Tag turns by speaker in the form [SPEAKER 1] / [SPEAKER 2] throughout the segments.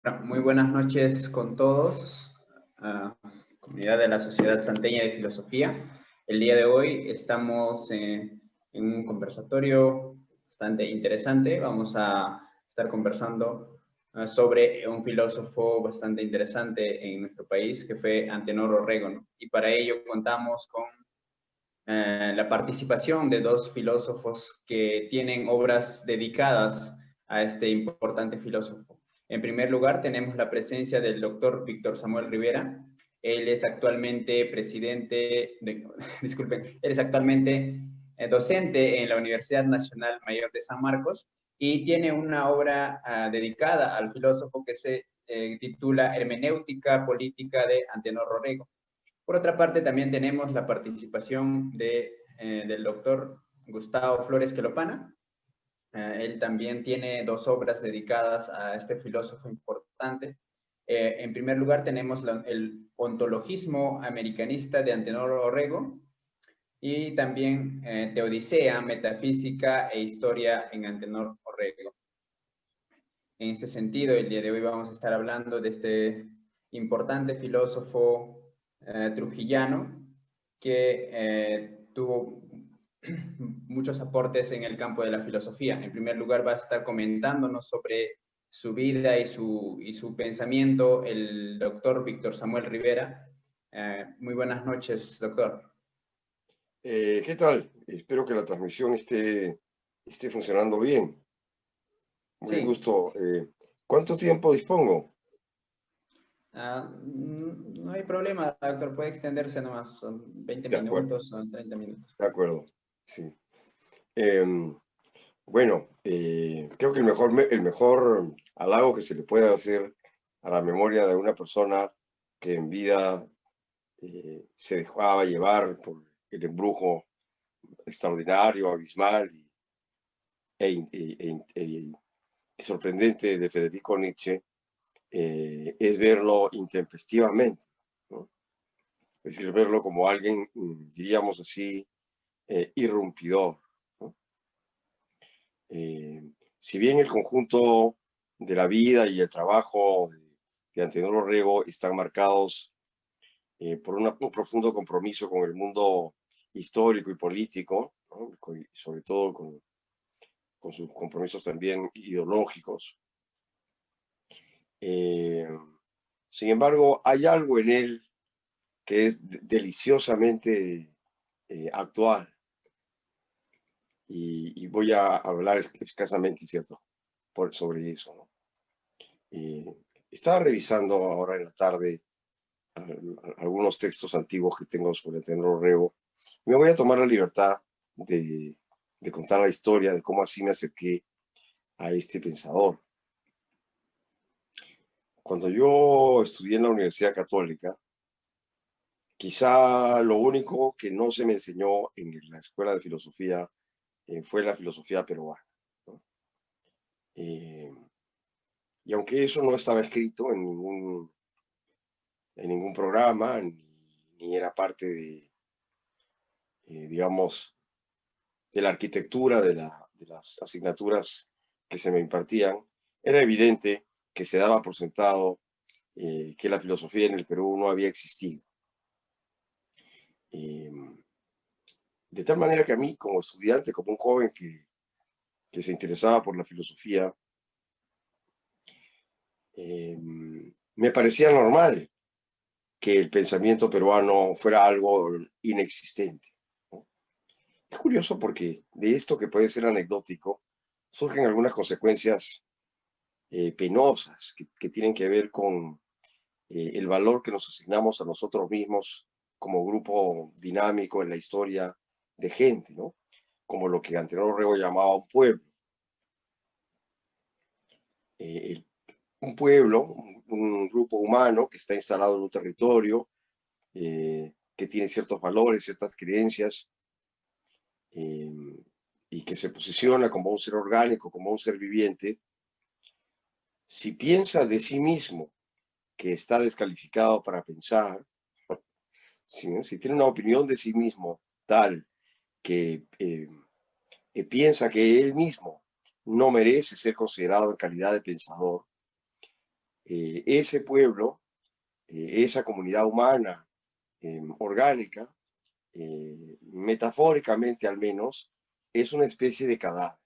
[SPEAKER 1] Bueno, muy buenas noches con todos, comunidad de la Sociedad Santeña de Filosofía. El día de hoy estamos en un conversatorio bastante interesante. Vamos a estar conversando sobre un filósofo bastante interesante en nuestro país, que fue Antenor Orrego, ¿no? Y para ello contamos con la participación de dos filósofos que tienen obras dedicadas a este importante filósofo. En primer lugar, tenemos la presencia del doctor Víctor Samuel Rivera. Él es actualmente disculpen, él es actualmente docente en la Universidad Nacional Mayor de San Marcos y tiene una obra dedicada al filósofo que se titula Hermenéutica Política de Antenor Orrego. Por otra parte, también tenemos la participación del doctor Gustavo Flores Quelopana. Él también tiene dos obras dedicadas a este filósofo importante. En primer lugar, tenemos el ontologismo americanista de Antenor Orrego y también Teodicea, metafísica e historia en Antenor Orrego. En este sentido, el día de hoy vamos a estar hablando de este importante filósofo trujillano que tuvo muchos aportes en el campo de la filosofía. En primer lugar, va a estar comentándonos sobre su vida y su pensamiento el doctor Víctor Samuel Rivera. Muy buenas noches, doctor.
[SPEAKER 2] ¿Qué tal? Espero que la transmisión esté funcionando bien. Muy
[SPEAKER 1] Sí.
[SPEAKER 2] gusto. ¿Cuánto tiempo dispongo?
[SPEAKER 1] No hay problema, doctor. Puede extenderse nomás. Son 20
[SPEAKER 2] De acuerdo,
[SPEAKER 1] minutos, son 30 minutos.
[SPEAKER 2] de acuerdo. Sí. Em, bueno, creo que el mejor halago que se le puede hacer a la memoria de una persona que en vida se dejaba llevar por el embrujo extraordinario, abismal e sorprendente de Federico Nietzsche, es verlo intempestivamente, ¿no? Es decir, verlo como alguien, diríamos así, irrumpidor, ¿no? Si bien el conjunto de la vida y el trabajo de Antenor Orrego están marcados por un profundo compromiso con el mundo histórico y político, ¿no? Sobre todo con sus compromisos también ideológicos. Sin embargo, hay algo en él que es deliciosamente actual, y voy a hablar escasamente, ¿cierto?, sobre eso, ¿no? Estaba revisando ahora en la tarde algunos textos antiguos que tengo sobre Antenor Orrego. Me voy a tomar la libertad de contar la historia de cómo así me acerqué a este pensador. Cuando yo estudié en la Universidad Católica, quizá lo único que no se me enseñó en la escuela de filosofía fue la filosofía peruana, ¿no? Y aunque eso no estaba escrito en ningún programa, ni era parte digamos, de la arquitectura de las asignaturas que se me impartían, era evidente que se daba por sentado que la filosofía en el Perú no había existido. Eh, de tal manera que a mí, como estudiante, como un joven que se interesaba por la filosofía, me parecía normal que el pensamiento peruano fuera algo inexistente, ¿no? Es curioso porque de esto, que puede ser anecdótico, surgen algunas consecuencias penosas que tienen que ver con el valor que nos asignamos a nosotros mismos como grupo dinámico en la historia de gente, ¿no? Como lo que Antenor Orrego llamaba un pueblo. Eh, un pueblo, un grupo humano que está instalado en un territorio, que tiene ciertos valores, ciertas creencias, eh, y que se posiciona como un ser orgánico, como un ser viviente. Si piensa de sí mismo que está descalificado para pensar, si tiene una opinión de sí mismo tal que piensa que él mismo no merece ser considerado en calidad de pensador, ese pueblo, esa comunidad humana orgánica, metafóricamente al menos, es una especie de cadáver.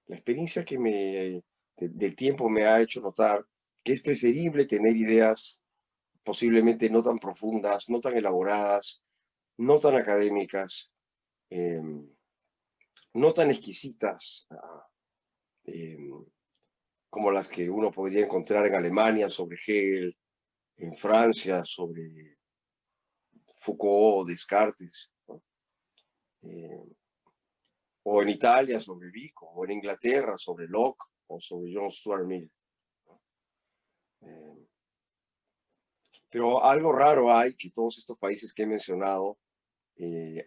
[SPEAKER 2] La experiencia del tiempo me ha hecho notar que es preferible tener ideas posiblemente no tan profundas, no tan elaboradas, no tan académicas, eh, no tan exquisitas eh, como las que uno podría encontrar en Alemania sobre Hegel, en Francia sobre Foucault, Descartes, ¿no? O en Italia sobre Vico, o en Inglaterra sobre Locke, o sobre John Stuart Mill. Eh, pero algo raro hay que todos estos países que he mencionado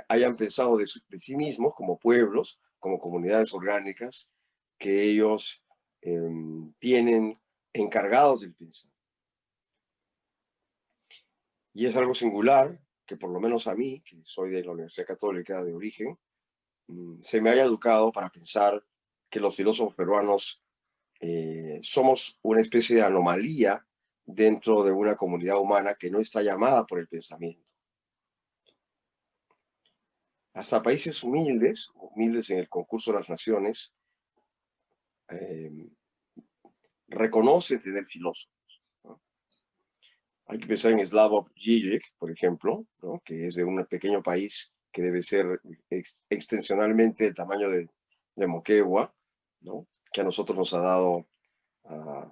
[SPEAKER 2] hayan pensado de sí mismos como pueblos, como comunidades orgánicas, que ellos tienen encargados del pensar. Y es algo singular que por lo menos a mí, que soy de la Universidad Católica de origen, se me haya educado para pensar que los filósofos peruanos somos una especie de anomalía dentro de una comunidad humana que no está llamada por el pensamiento. Hasta países humildes, humildes en el concurso de las naciones, reconocen tener filósofos, ¿no? Hay que pensar en Slavoj Žižek, por ejemplo, ¿no? Que es de un pequeño país que debe ser extensionalmente del tamaño de Moquegua, ¿no? Que a nosotros nos ha dado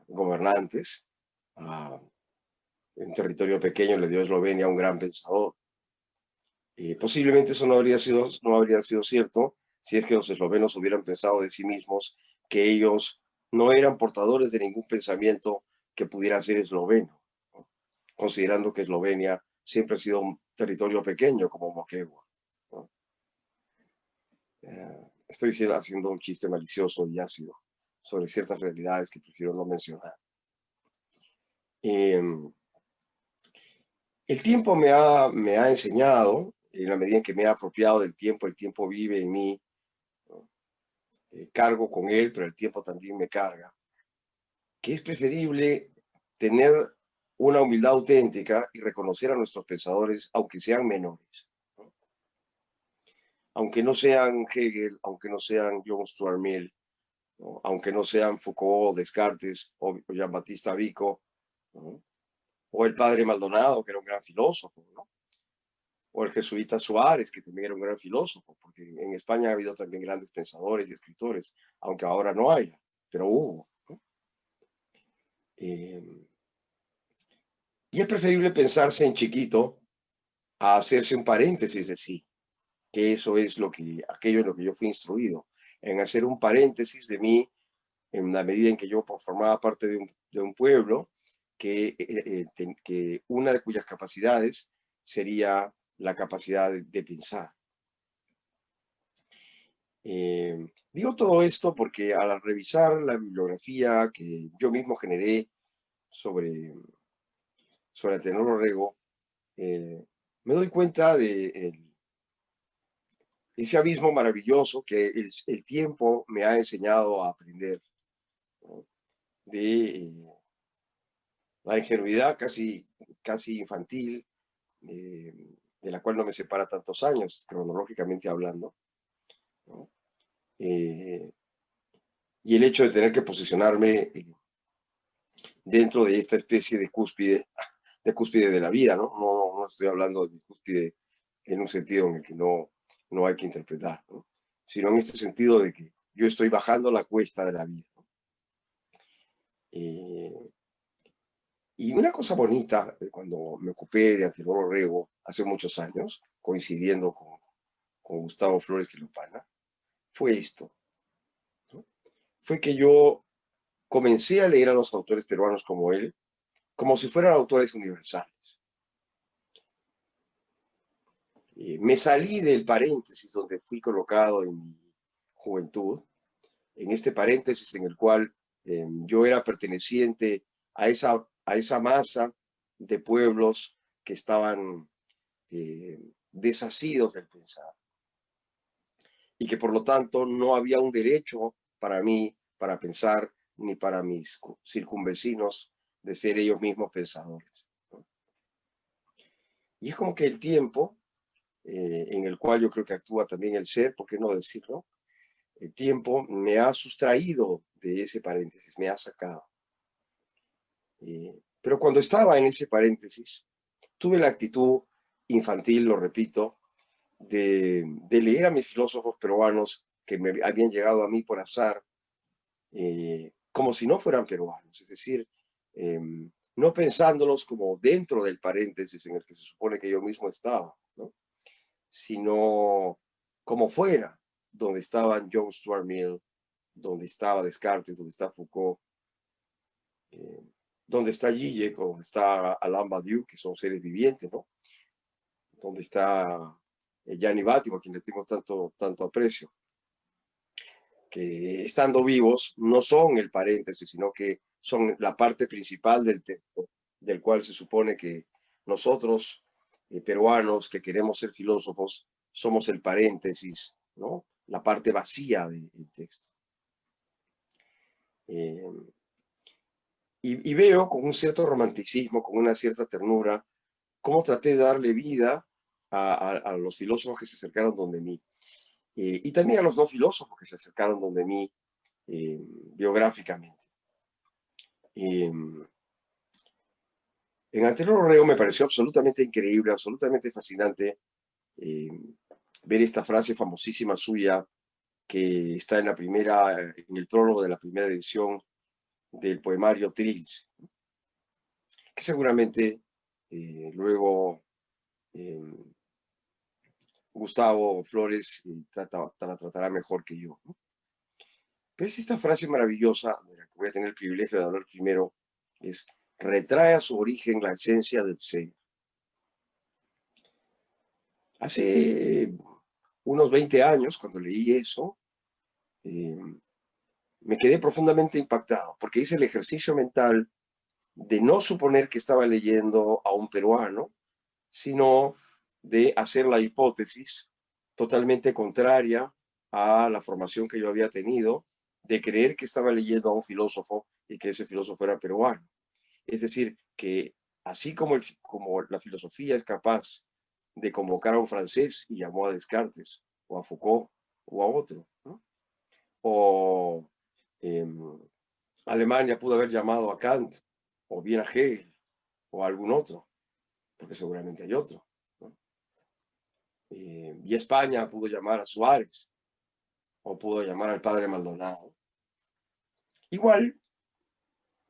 [SPEAKER 2] gobernantes. Un territorio pequeño le dio a Eslovenia un gran pensador. Posiblemente eso no habría sido cierto si es que los eslovenos hubieran pensado de sí mismos que ellos no eran portadores de ningún pensamiento que pudiera ser esloveno, ¿no? Considerando que Eslovenia siempre ha sido un territorio pequeño como Moquegua, ¿no? Estoy haciendo un chiste malicioso y ácido sobre ciertas realidades que prefiero no mencionar. El tiempo me ha enseñado, en la medida en que me he apropiado del tiempo, el tiempo vive en mí, ¿no? Cargo con él, pero el tiempo también me carga, que es preferible tener una humildad auténtica y reconocer a nuestros pensadores, aunque sean menores, ¿no? Aunque no sean Hegel, aunque no sean John Stuart Mill, ¿no? Aunque no sean Foucault, Descartes o Jean-Baptiste Vico, ¿no? O el padre Maldonado, que era un gran filósofo, ¿no? O el jesuita Suárez, que también era un gran filósofo, porque en España ha habido también grandes pensadores y escritores, aunque ahora no haya, pero hubo, ¿no? Y es preferible pensarse en chiquito a hacerse un paréntesis de sí, que eso es aquello en lo que yo fui instruido, en hacer un paréntesis de mí en la medida en que yo formaba parte de un pueblo que una de cuyas capacidades sería la capacidad de pensar. Digo todo esto porque al revisar la bibliografía que yo mismo generé sobre Atenor Orrego, me doy cuenta de ese abismo maravilloso que el tiempo me ha enseñado a aprender, ¿no? De la ingenuidad casi infantil, de la cual no me separa tantos años, cronológicamente hablando, ¿no? Y el hecho de tener que posicionarme dentro de esta especie de cúspide de la vida, ¿no? No estoy hablando de cúspide en un sentido en el que no hay que interpretar, ¿no? Sino en este sentido de que yo estoy bajando la cuesta de la vida, ¿no? Y una cosa bonita, cuando me ocupé de Antenor Orrego hace muchos años, coincidiendo con Gustavo Flores Quilopana, fue esto, ¿no? Fue que yo comencé a leer a los autores peruanos como él, como si fueran autores universales. Me salí del paréntesis donde fui colocado en mi juventud, en este paréntesis en el cual yo era perteneciente a esa masa de pueblos que estaban desasidos del pensar y que por lo tanto no había un derecho para mí para pensar ni para mis circunvecinos de ser ellos mismos pensadores, ¿no? Y es como que el tiempo, en el cual yo creo que actúa también el ser, ¿por qué no decirlo? El tiempo me ha sustraído de ese paréntesis, me ha sacado. Pero cuando estaba en ese paréntesis, tuve la actitud infantil, lo repito, de leer a mis filósofos peruanos que me habían llegado a mí por azar, como si no fueran peruanos, es decir, no pensándolos como dentro del paréntesis en el que se supone que yo mismo estaba, ¿no? Sino como fuera, donde estaban John Stuart Mill, donde estaba Descartes, donde está Foucault, donde está Zizek, donde está Alain Badiou, que son seres vivientes, ¿no? Donde está Gianni Battimo, a quien le tengo tanto aprecio, que estando vivos no son el paréntesis, sino que son la parte principal del texto, del cual se supone que nosotros, peruanos, que queremos ser filósofos, somos el paréntesis, ¿no? La parte vacía del texto. Y veo con un cierto romanticismo, con una cierta ternura, cómo traté de darle vida a los filósofos que se acercaron donde mí. Y también a los no filósofos que se acercaron donde mí biográficamente. En Antenor Orrego me pareció absolutamente increíble, absolutamente fascinante ver esta frase famosísima suya que está en el prólogo de la primera edición del poemario Trills, que seguramente luego Gustavo Flores la tratará mejor que yo, ¿no? Pero es esta frase maravillosa, de la que voy a tener el privilegio de hablar primero, es: retrae a su origen la esencia del ser. Hace unos 20 años, cuando leí eso, me quedé profundamente impactado, porque hice el ejercicio mental de no suponer que estaba leyendo a un peruano, sino de hacer la hipótesis totalmente contraria a la formación que yo había tenido, de creer que estaba leyendo a un filósofo y que ese filósofo era peruano. Es decir, que así como la filosofía es capaz de convocar a un francés y llamó a Descartes, o a Foucault, o a otro, ¿no? O Alemania pudo haber llamado a Kant, o bien a Hegel, o a algún otro, porque seguramente hay otro, ¿no? Y España pudo llamar a Suárez, o pudo llamar al padre Maldonado. Igual,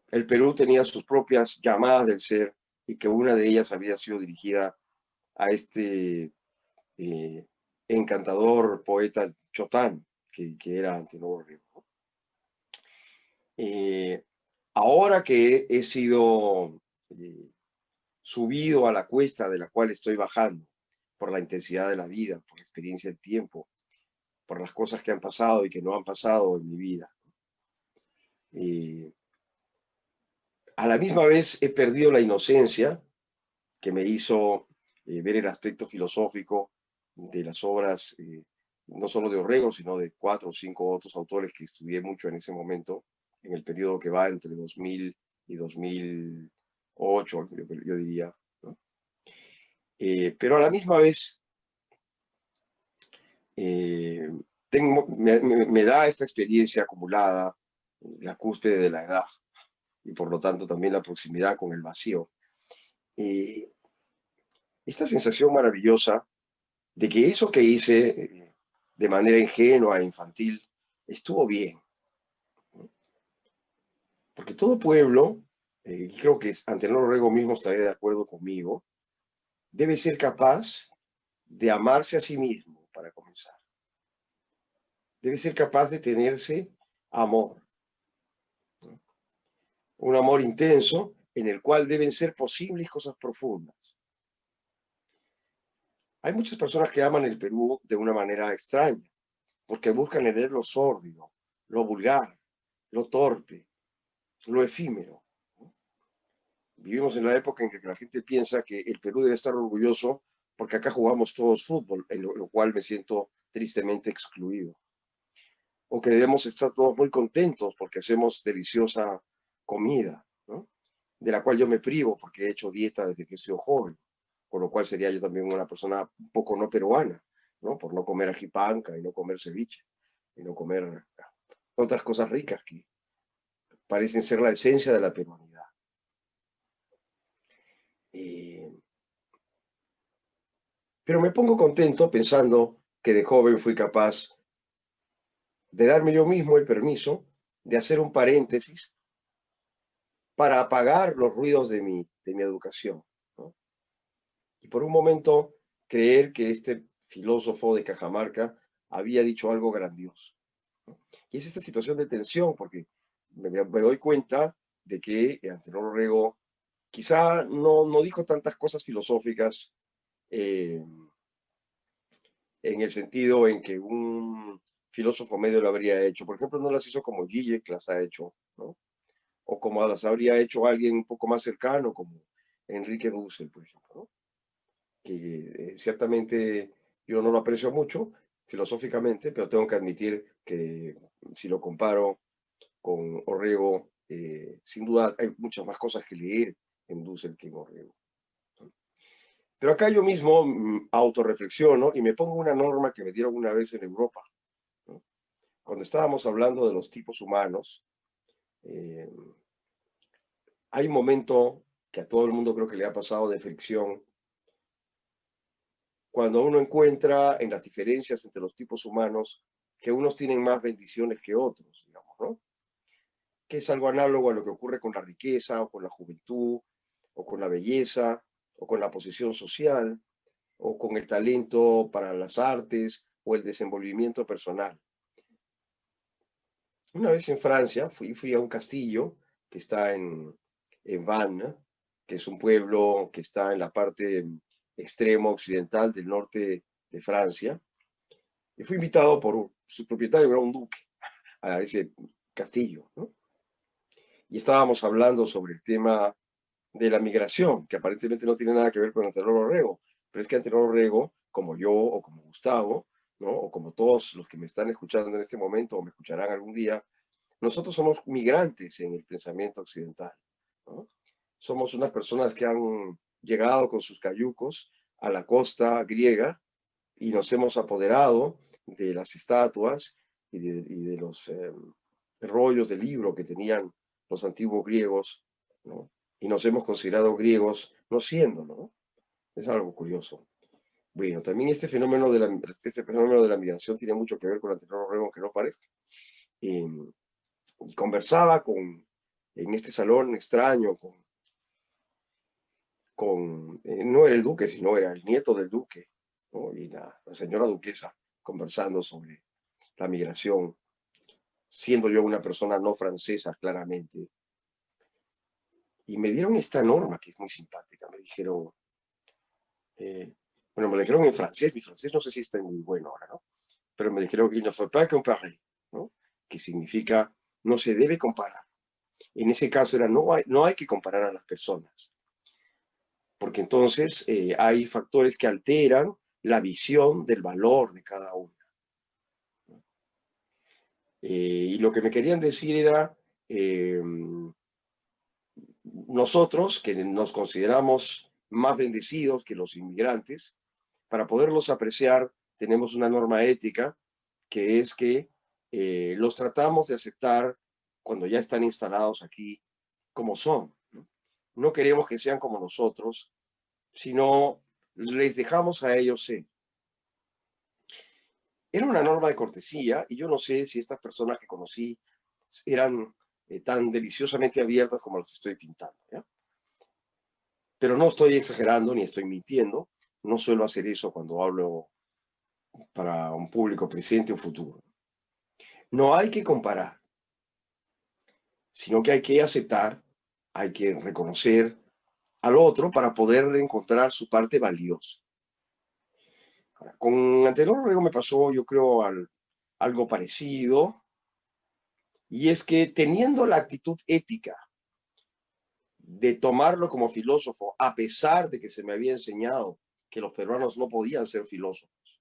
[SPEAKER 2] el Perú tenía sus propias llamadas del ser, y que una de ellas había sido dirigida a este encantador poeta Chotán, que era Antenor Orrego. Ahora que he sido subido a la cuesta de la cual estoy bajando, por la intensidad de la vida, por la experiencia del tiempo, por las cosas que han pasado y que no han pasado en mi vida, a la misma vez he perdido la inocencia que me hizo ver el aspecto filosófico de las obras, no solo de Orrego, sino de 4 o 5 otros autores que estudié mucho en ese momento, en el periodo que va entre 2000 y 2008, yo diría, ¿no? Pero a la misma vez me da esta experiencia acumulada, la cúspide de la edad, y por lo tanto también la proximidad con el vacío, esta sensación maravillosa de que eso que hice de manera ingenua e infantil estuvo bien. Porque todo pueblo, y creo que Antenor Orrego mismo estaría de acuerdo conmigo, debe ser capaz de amarse a sí mismo, para comenzar. Debe ser capaz de tenerse amor. Un amor intenso en el cual deben ser posibles cosas profundas. Hay muchas personas que aman el Perú de una manera extraña, porque buscan leer lo sórdido, lo vulgar, lo torpe, lo efímero. Vivimos en la época en que la gente piensa que el Perú debe estar orgulloso porque acá jugamos todos fútbol, en lo cual me siento tristemente excluido. o que debemos estar todos muy contentos porque hacemos deliciosa comida, ¿no? De la cual yo me privo porque he hecho dieta desde que soy joven, con lo cual sería yo también una persona un poco no peruana, ¿no? Por no comer ajipanca y no comer ceviche y no comer otras cosas ricas que parecen ser la esencia de la peruanidad. Pero me pongo contento pensando que de joven fui capaz de darme yo mismo el permiso de hacer un paréntesis para apagar los ruidos de mi educación, ¿no? Y por un momento creer que este filósofo de Cajamarca había dicho algo grandioso, ¿no? Y es esta situación de tensión, porque me doy cuenta de que Antenor Orrego quizá no dijo tantas cosas filosóficas eh, en el sentido en que un filósofo medio lo habría hecho. Por ejemplo, no las hizo como Zizek las ha hecho, ¿no? O como las habría hecho alguien un poco más cercano, como Enrique Dussel, por ejemplo, ¿no? Que ciertamente yo no lo aprecio mucho filosóficamente, pero tengo que admitir que si lo comparo con Orrego, sin duda hay muchas más cosas que leer en Dussel que en Orrego, ¿no? Pero acá yo mismo autorreflexiono y me pongo una norma que me dieron una vez en Europa, ¿no? Cuando estábamos hablando de los tipos humanos, eh, hay un momento que a todo el mundo creo que le ha pasado de fricción cuando uno encuentra en las diferencias entre los tipos humanos que unos tienen más bendiciones que otros, digamos, ¿no? Que es algo análogo a lo que ocurre con la riqueza, o con la juventud, o con la belleza, o con la posición social, o con el talento para las artes, o el desenvolvimiento personal. Una vez en Francia fui a un castillo que está en Vannes, que es un pueblo que está en la parte extremo occidental del norte de Francia, y fui invitado por su propietario, era un duque, a ese castillo, ¿no? Y estábamos hablando sobre el tema de la migración, que aparentemente no tiene nada que ver con Antenor Orrego, pero es que Antenor Orrego, como yo o como Gustavo, ¿no? O como todos los que me están escuchando en este momento o me escucharán algún día, nosotros somos migrantes en el pensamiento occidental, ¿no? Somos unas personas que han llegado con sus cayucos a la costa griega y nos hemos apoderado de las estatuas y de los rollos de libro que tenían los antiguos griegos, ¿no? Y nos hemos considerado griegos no siendo, ¿no? Es algo curioso. Bueno, también este fenómeno de la migración tiene mucho que ver con el Antenor Orrego, aunque no parezca. Y conversaba en este salón extraño no era el duque, sino era el nieto del duque, ¿no? Y la señora duquesa conversando sobre la migración, siendo yo una persona no francesa, claramente. Y me dieron esta norma que es muy simpática. Me dijeron, bueno, me lo dijeron en francés, mi francés no sé si está muy bueno ahora, ¿no? Pero me dijeron que il ne faut pas comparer, ¿no? Que significa no se debe comparar. En ese caso era no hay que comparar a las personas, porque entonces hay factores que alteran la visión del valor de cada uno. Y lo que me querían decir era, nosotros que nos consideramos más bendecidos que los inmigrantes, para poderlos apreciar tenemos una norma ética que es que los tratamos de aceptar cuando ya están instalados aquí como son, ¿no? No queremos que sean como nosotros, sino les dejamos a ellos ser. Era una norma de cortesía y yo no sé si estas personas que conocí eran tan deliciosamente abiertas como las estoy pintando, ¿ya? Pero no estoy exagerando ni estoy mintiendo, no suelo hacer eso cuando hablo para un público presente o futuro. No hay que comparar, sino que hay que aceptar, hay que reconocer al otro para poder encontrar su parte valiosa. Ahora, con Antenor Orrego me pasó, yo creo, algo parecido, y es que teniendo la actitud ética de tomarlo como filósofo, a pesar de que se me había enseñado que los peruanos no podían ser filósofos,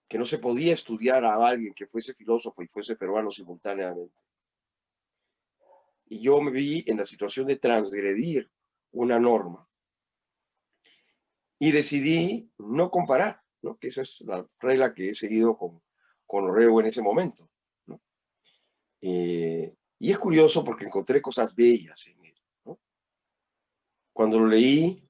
[SPEAKER 2] que no se podía estudiar a alguien que fuese filósofo y fuese peruano simultáneamente. Y yo me vi en la situación de transgredir una norma y decidí no comparar, ¿no? Que esa es la regla que he seguido con Orrego en ese momento, ¿no? Y es curioso porque encontré cosas bellas en él, ¿no? Cuando lo leí,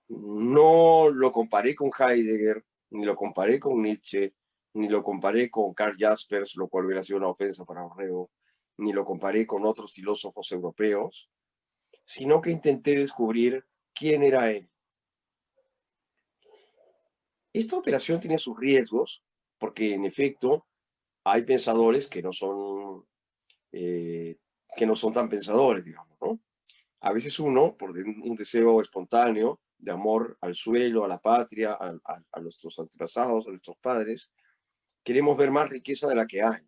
[SPEAKER 2] no lo comparé con Heidegger, ni lo comparé con Nietzsche, ni lo comparé con Karl Jaspers, lo cual hubiera sido una ofensa para Orrego, ni lo comparé con otros filósofos europeos, sino que intenté descubrir quién era él. Esta operación tiene sus riesgos, porque en efecto hay pensadores que no son tan pensadores, digamos, ¿no? A veces uno, por un deseo espontáneo de amor al suelo, a la patria, a nuestros antepasados, a nuestros padres, queremos ver más riqueza de la que hay.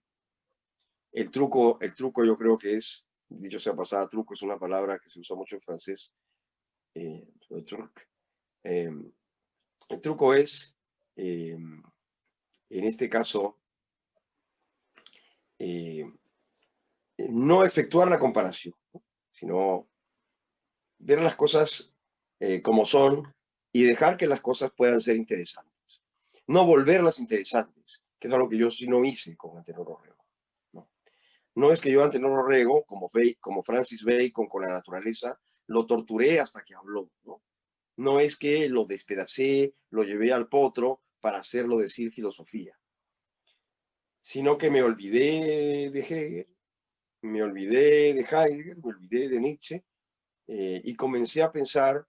[SPEAKER 2] El truco yo creo que es, dicho sea pasada, truco es una palabra que se usa mucho en francés. Eh, el truco es, en este caso, no efectuar la comparación, ¿no? Sino ver las cosas como son y dejar que las cosas puedan ser interesantes. No volverlas interesantes, que es algo que yo sí no hice con Antenor Orrego. No, no es que yo a Antenor Orrego, como Francis Bacon con la naturaleza, lo torturé hasta que habló, ¿no? No es que lo despedacé, lo llevé al potro para hacerlo decir filosofía, sino que me olvidé de Hegel, me olvidé de Heidegger, me olvidé de Nietzsche, y comencé a pensar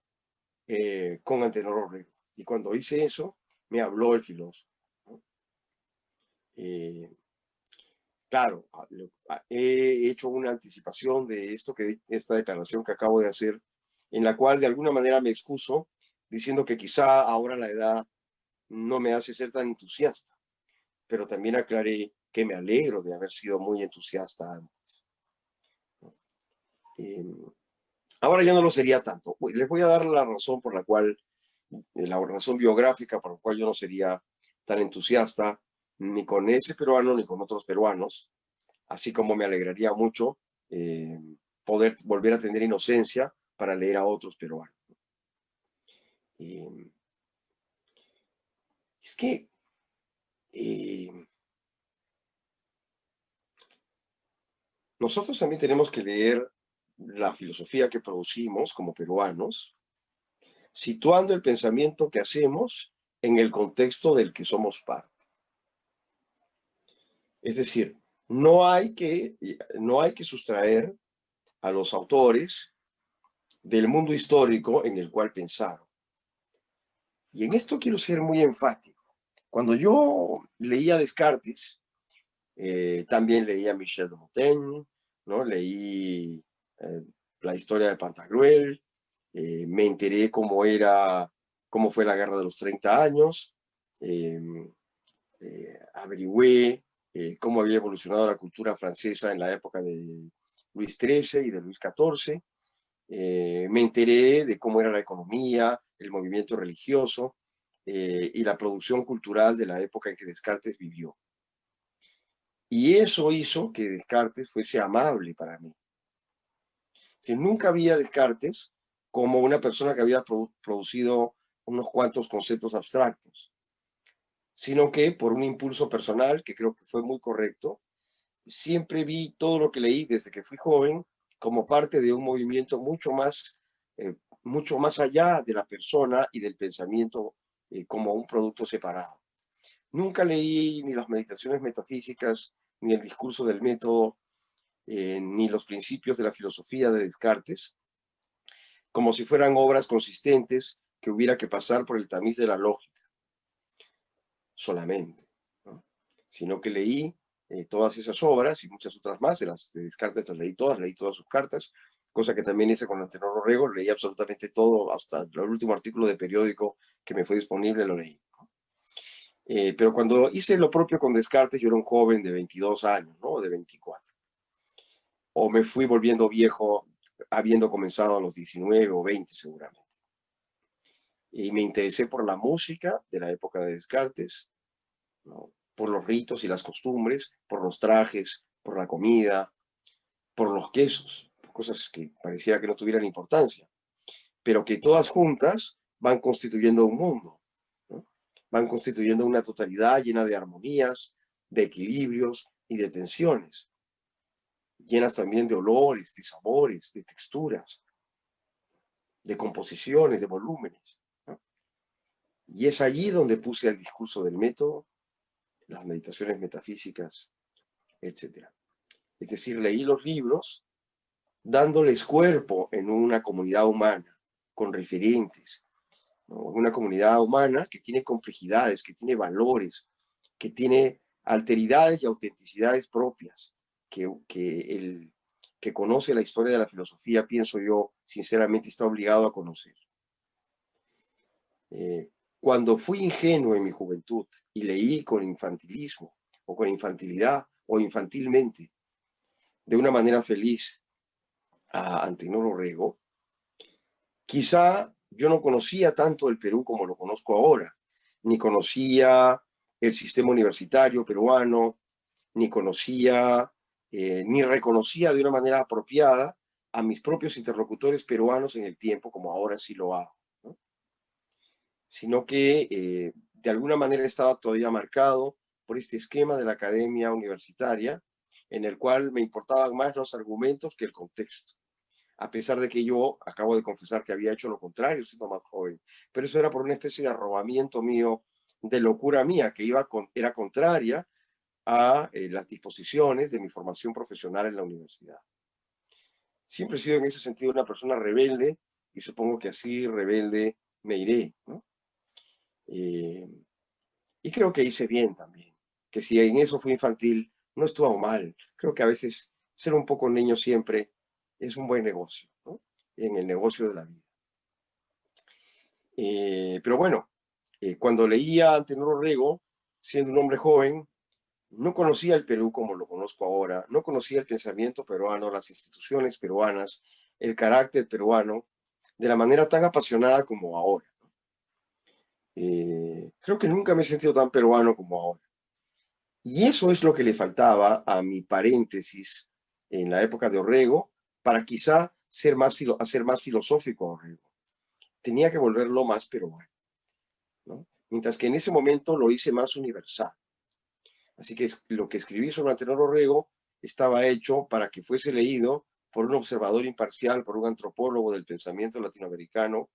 [SPEAKER 2] con Antenor Orrego. Y cuando hice eso, me habló el filósofo, ¿no? Claro, he hecho una anticipación de esta declaración que acabo de hacer, en la cual de alguna manera me excuso diciendo que quizá ahora la edad no me hace ser tan entusiasta, pero también aclaré que me alegro de haber sido muy entusiasta antes, ¿no? Ahora ya no lo sería tanto. Les voy a dar la razón por la cual, la razón biográfica por la cual yo no sería tan entusiasta ni con ese peruano ni con otros peruanos, así como me alegraría mucho eh, poder volver a tener inocencia para leer a otros peruanos. Eh, es que eh, nosotros también tenemos que leer la filosofía que producimos como peruanos, situando el pensamiento que hacemos en el contexto del que somos parte. Es decir, no hay que sustraer a los autores del mundo histórico en el cual pensaron. Y en esto quiero ser muy enfático. Cuando yo leía Descartes, también leía Michel de Montaigne, ¿no? Leí la historia de Pantagruel, me enteré cómo fue la guerra de los 30 años, eh, averigüé cómo había evolucionado la cultura francesa en la época de Luis XIII y de Luis XIV, me enteré de cómo era la economía, el movimiento religioso y la producción cultural de la época en que Descartes vivió. Y eso hizo que Descartes fuese amable para mí. Si nunca vi a Descartes como una persona que había producido unos cuantos conceptos abstractos, sino que por un impulso personal, que creo que fue muy correcto, siempre vi todo lo que leí desde que fui joven como parte de un movimiento mucho más allá de la persona y del pensamiento como un producto separado. Nunca leí ni las meditaciones metafísicas, ni el discurso del método, ni los principios de la filosofía de Descartes, como si fueran obras consistentes que hubiera que pasar por el tamiz de la lógica solamente, ¿no? Sino que leí todas esas obras y muchas otras más, de las de Descartes las leí todas sus cartas, cosa que también hice con Antenor Orrego, leí absolutamente todo, hasta el último artículo de periódico que me fue disponible lo leí. Pero cuando hice lo propio con Descartes, yo era un joven de 22 años, ¿no? De 24. O me fui volviendo viejo habiendo comenzado a los 19 o 20 seguramente. y me interesé por la música de la época de Descartes, ¿no? Por los ritos y las costumbres, por los trajes, por la comida, por los quesos, cosas que pareciera que no tuvieran importancia, pero que todas juntas van constituyendo un mundo, ¿no? Van constituyendo una totalidad llena de armonías, de equilibrios y de tensiones, llenas también de olores, de sabores, de texturas, de composiciones, de volúmenes, ¿no? Y es allí donde puse el discurso del método, las meditaciones metafísicas, etc. Es decir, leí los libros dándoles cuerpo en una comunidad humana, con referentes, ¿no? Una comunidad humana que tiene complejidades, que tiene valores, que tiene alteridades y autenticidades propias, que conoce la historia de la filosofía, pienso yo, sinceramente está obligado a conocer. Cuando fui ingenuo en mi juventud y leí con infantilismo, o con infantilidad, o infantilmente, de una manera feliz, a Antenor Orrego, quizá yo no conocía tanto el Perú como lo conozco ahora, ni conocía el sistema universitario peruano, ni conocía, ni reconocía de una manera apropiada a mis propios interlocutores peruanos en el tiempo, como ahora sí lo hago, ¿no? Sino que de alguna manera estaba todavía marcado por este esquema de la academia universitaria, en el cual me importaban más los argumentos que el contexto, a pesar de que yo acabo de confesar que había hecho lo contrario siendo más joven, pero eso era por una especie de arrobamiento mío, de locura mía, que era contraria a las disposiciones de mi formación profesional en la universidad. Siempre he sido en ese sentido una persona rebelde y supongo que así rebelde me iré, ¿no? Y creo que hice bien también, que si en eso fui infantil, no estuvo mal. Creo que a veces ser un poco niño siempre es un buen negocio, ¿no? En el negocio de la vida. Pero bueno, cuando leía a Antenor Orrego, siendo un hombre joven, no conocía el Perú como lo conozco ahora, no conocía el pensamiento peruano, las instituciones peruanas, el carácter peruano, de la manera tan apasionada como ahora. Creo que nunca me he sentido tan peruano como ahora. Y eso es lo que le faltaba a mi paréntesis en la época de Orrego para quizá hacer más filosófico a Orrego. Tenía que volverlo más peruano, ¿no? Mientras que en ese momento lo hice más universal. Así que lo que escribí sobre Antenor Orrego estaba hecho para que fuese leído por un observador imparcial, por un antropólogo del pensamiento latinoamericano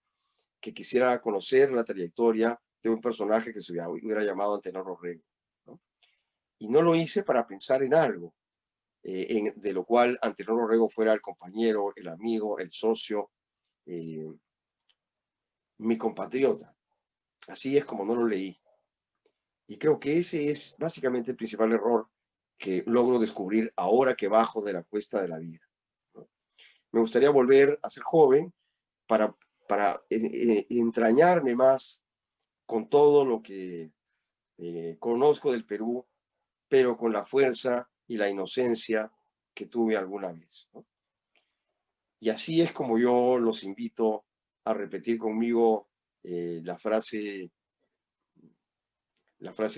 [SPEAKER 2] que quisiera conocer la trayectoria de un personaje que se hubiera llamado Antenor Orrego, ¿no? Y no lo hice para pensar en algo, de lo cual Antenor Orrego fuera el compañero, el amigo, el socio, eh, mi compatriota. Así es como no lo leí. Y creo que ese es básicamente el principal error que logro descubrir ahora que bajo de la cuesta de la vida, ¿no? Me gustaría volver a ser joven para, para entrañarme más con todo lo que conozco del Perú, pero con la fuerza y la inocencia que tuve alguna vez, ¿no? Y así es como yo los invito a repetir conmigo la frase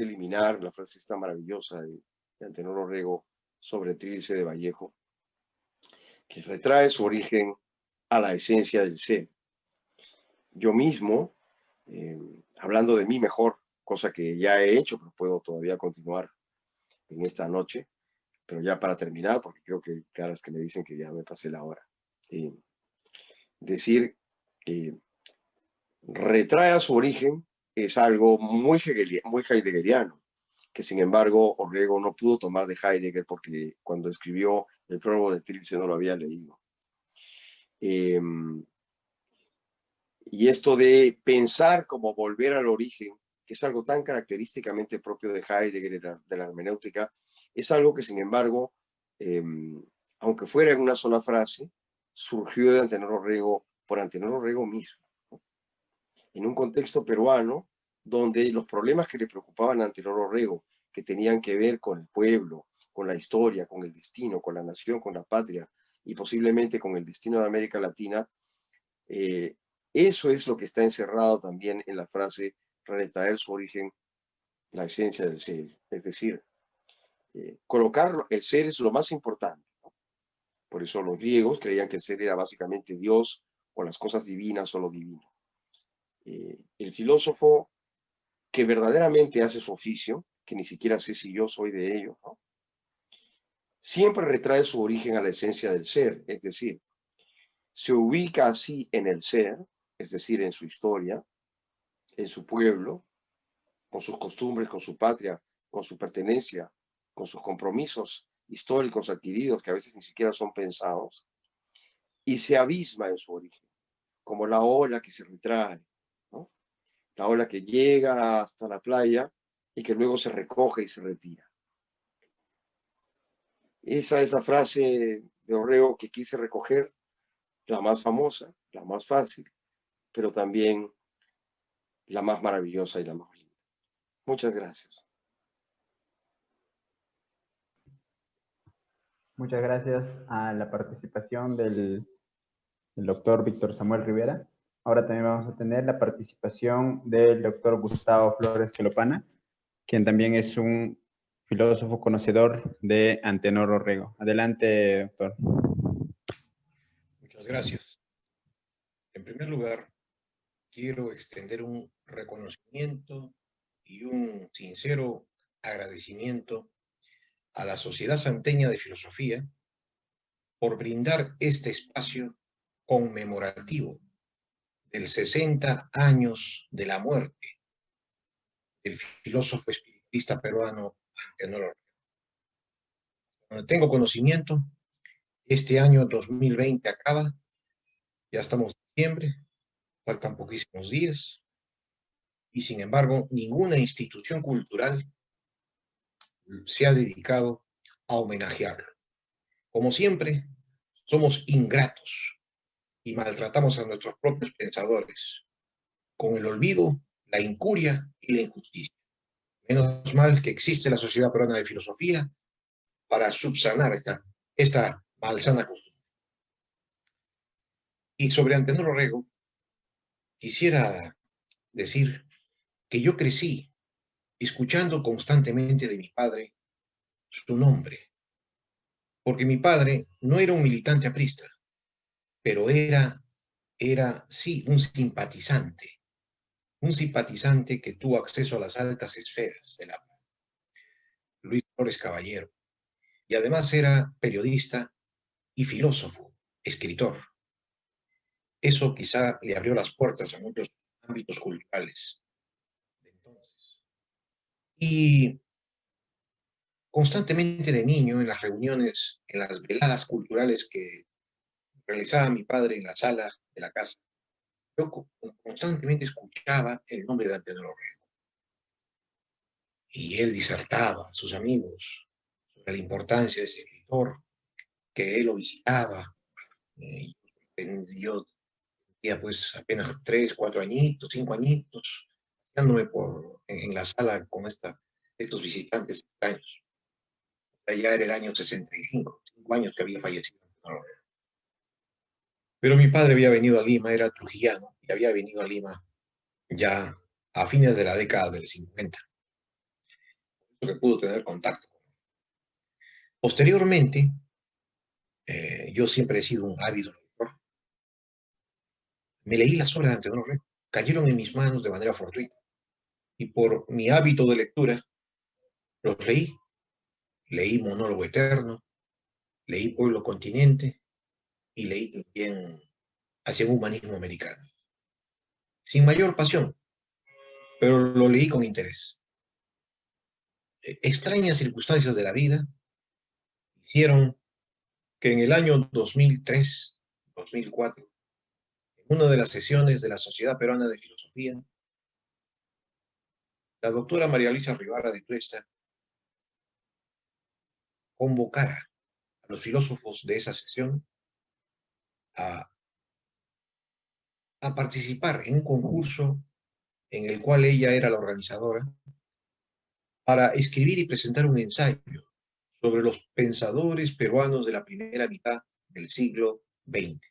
[SPEAKER 2] liminar, la frase esta maravillosa de Antenor Orrego sobre Trilce de Vallejo, que retrae su origen a la esencia del ser. Yo mismo, hablando de mí mejor, cosa que ya he hecho, pero puedo todavía continuar en esta noche, pero ya para terminar, porque creo que caras que me dicen que ya me pasé la hora. Decir, retrae a su origen es algo muy heideggeriano, que sin embargo Orrego no pudo tomar de Heidegger porque cuando escribió el prólogo de Trilce no lo había leído. Y esto de pensar como volver al origen, que es algo tan característicamente propio de Heidegger, de la hermenéutica, es algo que sin embargo, aunque fuera en una sola frase, surgió de Antenor Orrego, por Antenor Orrego mismo, ¿no? En un contexto peruano donde los problemas que le preocupaban a Antenor Orrego, que tenían que ver con el pueblo, con la historia, con el destino, con la nación, con la patria y posiblemente con el destino de América Latina, Eso es lo que está encerrado también en la frase retraer su origen, la esencia del ser. Es decir, colocar el ser es lo más importante. Por eso los griegos creían que el ser era básicamente Dios o las cosas divinas o lo divino. El filósofo que verdaderamente hace su oficio, que ni siquiera sé si yo soy de ello, ¿no? Siempre retrae su origen a la esencia del ser, es decir, se ubica así en el ser, es decir, en su historia, en su pueblo, con sus costumbres, con su patria, con su pertenencia, con sus compromisos históricos adquiridos que a veces ni siquiera son pensados, y se abisma en su origen, como la ola que se retrae, ¿no? La ola que llega hasta la playa y que luego se recoge y se retira. Esa es la frase de Orrego que quise recoger, la más famosa, la más fácil, pero también la más maravillosa y la más linda. Muchas gracias.
[SPEAKER 1] Muchas gracias a la participación del doctor Víctor Samuel Rivera. Ahora también vamos a tener la participación del doctor Gustavo Flores Quelopana, quien también es un filósofo conocedor de Antenor Orrego. Adelante, doctor.
[SPEAKER 3] Muchas gracias. En primer lugar, quiero extender un reconocimiento y un sincero agradecimiento a la Sociedad Santeña de Filosofía por brindar este espacio conmemorativo del 60 años de la muerte del filósofo espiritista peruano Antenor Orrego. Cuando tengo conocimiento, este año 2020 acaba, ya estamos en diciembre, faltan poquísimos días, y sin embargo, ninguna institución cultural se ha dedicado a homenajearlo. Como siempre, somos ingratos y maltratamos a nuestros propios pensadores con el olvido, la incuria y la injusticia. Menos mal que existe la Sociedad Peruana de Filosofía para subsanar esta malsana costumbre. Y sobre Antenor Orrego, quisiera decir que yo crecí escuchando constantemente de mi padre su nombre, porque mi padre no era un militante aprista, pero era sí un simpatizante que tuvo acceso a las altas esferas de la Luis Flores Caballero, y además era periodista y filósofo, escritor. Eso quizá le abrió las puertas a muchos ámbitos culturales de entonces. Y constantemente de niño, en las reuniones, en las veladas culturales que realizaba mi padre en la sala de la casa, yo constantemente escuchaba el nombre de Antenor Orrego. Y él disertaba a sus amigos sobre la importancia de ese escritor, que él lo visitaba. Yo tenía pues apenas 3, 4 añitos, 5 añitos, paseándome en la sala con estos visitantes extraños. Ya era el año 65, 5 años que había fallecido. Pero mi padre había venido a Lima, era trujillano, y había venido a Lima ya a fines de la década del 50, que pudo tener contacto. Posteriormente, yo siempre he sido un ávido lector. Me leí las obras de Antenor Orrego, cayeron en mis manos de manera fortuita, y por mi hábito de lectura, los leí. Leí Monólogo Eterno, leí Pueblo Continente, y leí también Hacia un Humanismo Americano. Sin mayor pasión, pero lo leí con interés. Extrañas circunstancias de la vida hicieron que en el año 2003, 2004, en una de las sesiones de la Sociedad Peruana de Filosofía, la doctora María Luisa Rivara de Tuesta convocara a los filósofos de esa sesión a participar en un concurso en el cual ella era la organizadora, para escribir y presentar un ensayo sobre los pensadores peruanos de la primera mitad del siglo XX.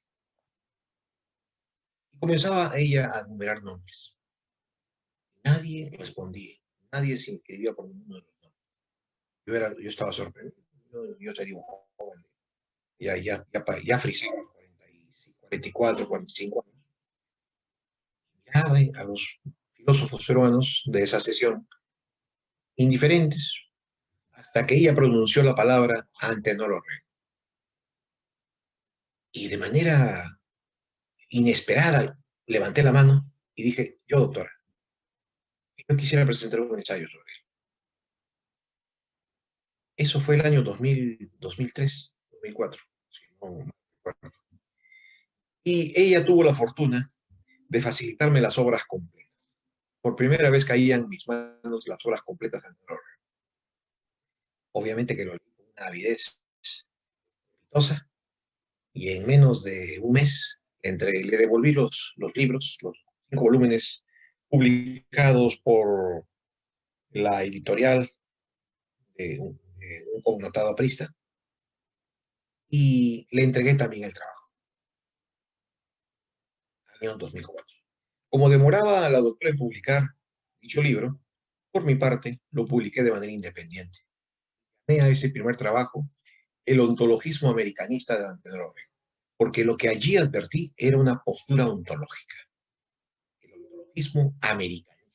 [SPEAKER 3] Y comenzaba ella a enumerar nombres. Nadie respondía, nadie se inscribía por ninguno de los nombres. Yo estaba sorprendido. Yo sería un joven, ya frisaba 44, 45 años. Miraba a los filósofos peruanos de esa sesión, indiferentes, hasta que ella pronunció la palabra Antenor Orrego. Y de manera inesperada levanté la mano y dije, yo, doctora, yo quisiera presentar un ensayo sobre él. Eso fue el año 2003, 2004, si no me acuerdo. Y ella tuvo la fortuna de facilitarme las obras completas. Por primera vez caían en mis manos las obras completas de Antenor Orrego. Obviamente que lo leí con una avidez exitosa, y en menos de un mes le devolví los libros, los 5 volúmenes publicados por la editorial de un connotado aprista, y le entregué también el trabajo, año 2004. Como demoraba la doctora en publicar dicho libro, por mi parte lo publiqué de manera independiente. Llamé a ese primer trabajo el ontologismo americanista de Antenor Orrego, porque lo que allí advertí era una postura ontológica, el ontologismo americanista.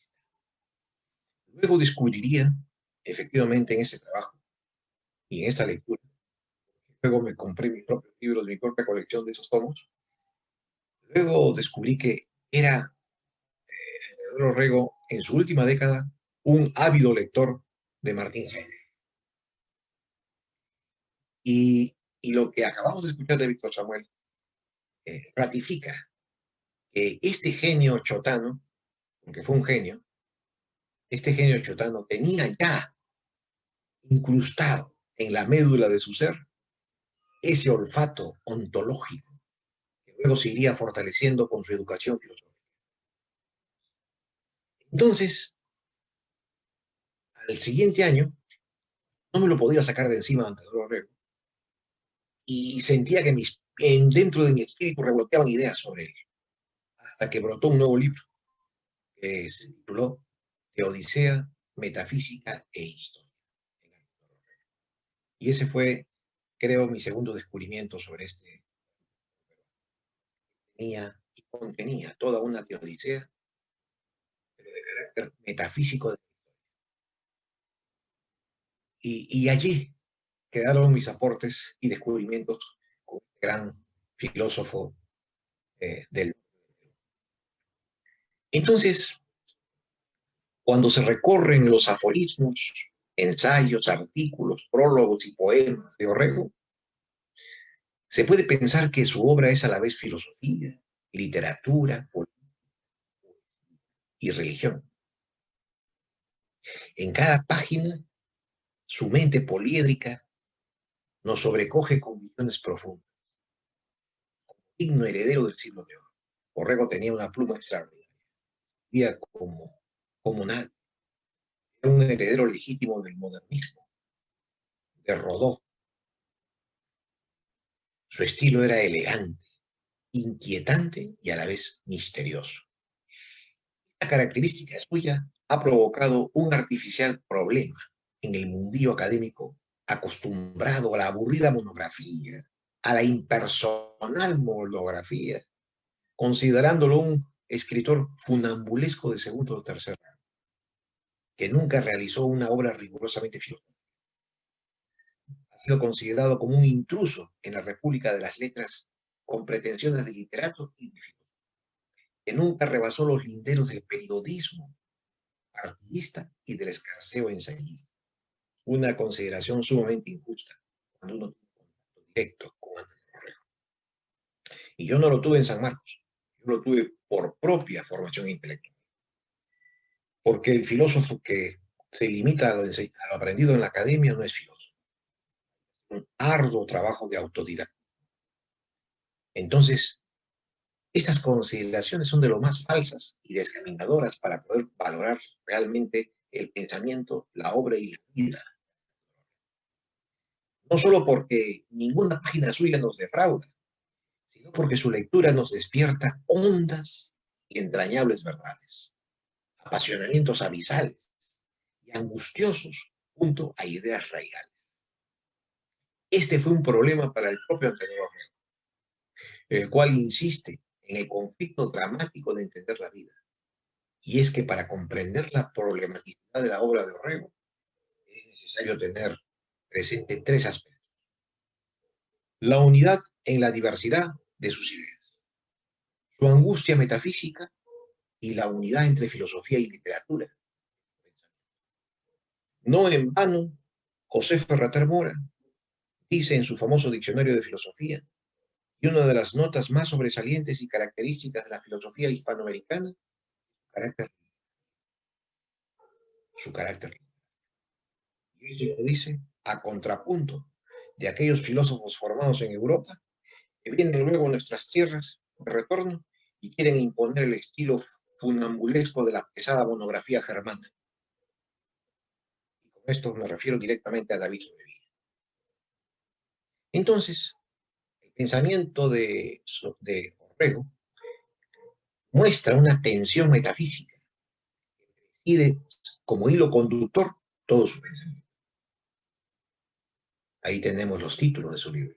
[SPEAKER 3] Luego descubriría, efectivamente, en ese trabajo y en esta lectura, luego me compré mis propios libros, mi propia colección de esos tomos, luego descubrí que era Pedro Orrego, en su última década, un ávido lector de Martín Heidegger. Y lo que acabamos de escuchar de Víctor Samuel ratifica que este genio chotano, aunque fue un genio, este genio chotano tenía ya incrustado en la médula de su ser ese olfato ontológico que luego se iría fortaleciendo con su educación filosófica. Entonces, al siguiente año, no me lo podía sacar de encima ante Antenor Orrego, y sentía que dentro de mi espíritu revoloteaban ideas sobre él, hasta que brotó un nuevo libro que se tituló Teodicea, Metafísica e Historia. Y ese fue, creo, mi segundo descubrimiento sobre este. Tenía y contenía toda una teodicea, pero de carácter metafísico. Y allí quedaron mis aportes y descubrimientos con este gran filósofo del. Entonces, cuando se recorren los aforismos, ensayos, artículos, prólogos y poemas de Orrego, se puede pensar que su obra es a la vez filosofía, literatura, política y religión. En cada página, su mente poliédrica nos sobrecoge con visiones profundas. Como digno heredero del siglo de oro, Orrego tenía una pluma extraordinaria. Vivía como nadie. Era un heredero legítimo del modernismo, de Rodó. Su estilo era elegante, inquietante y a la vez misterioso. Esta característica suya ha provocado un artificial problema en el mundillo académico acostumbrado a la aburrida monografía, a la impersonal monografía, considerándolo un escritor funambulesco de segundo o tercer grado, que nunca realizó una obra rigurosamente filosófica. Ha sido considerado como un intruso en la República de las Letras, con pretensiones de literato y de filósofo, que nunca rebasó los linderos del periodismo partidista y del escarceo ensayista. Una consideración sumamente injusta cuando uno tiene contacto directo con Antenor Orrego. Y yo no lo tuve en San Marcos, yo lo tuve por propia formación intelectual. Porque el filósofo que se limita a lo aprendido en la academia no es filósofo. Un arduo trabajo de autodidacta. Entonces, estas consideraciones son de lo más falsas y descaminadoras para poder valorar realmente el pensamiento, la obra y la vida. No solo porque ninguna página suya nos defrauda, sino sino porque su lectura nos despierta hondas y entrañables verdades, apasionamientos abisales y angustiosos junto a ideas raigales. Este fue un problema para el propio Antonio Orrego, el cual insiste en el conflicto dramático de entender la vida. Y es que para comprender la problematicidad de la obra de Orrego es necesario tener presente tres aspectos. La unidad en la diversidad de sus ideas, su angustia metafísica y la unidad entre filosofía y literatura. No en vano, José Ferrater Mora dice en su famoso diccionario de filosofía, y una de las notas más sobresalientes y características de la filosofía hispanoamericana, su carácter. Y esto lo dice a contrapunto de aquellos filósofos formados en Europa que vienen luego a nuestras tierras de retorno y quieren imponer el estilo funambulesco de la pesada monografía germana. Y con esto me refiero directamente a David Sobrevilla. Entonces, el pensamiento de Orrego muestra una tensión metafísica y de, como hilo conductor, todo su pensamiento. Ahí tenemos los títulos de su libro.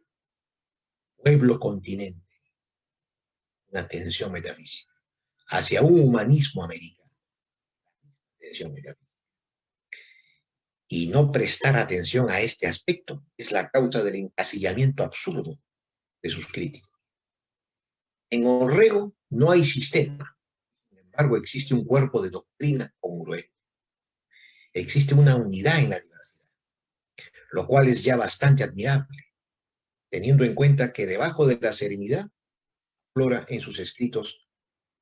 [SPEAKER 3] Pueblo continente, una tensión metafísica, hacia un humanismo americano, tensión metafísica. Y no prestar atención a este aspecto es la causa del encasillamiento absurdo de sus críticos. En Orrego no hay sistema, sin embargo existe un cuerpo de doctrina congruente. Existe una unidad en la diversidad, lo cual es ya bastante admirable, teniendo en cuenta que debajo de la serenidad aflora en sus escritos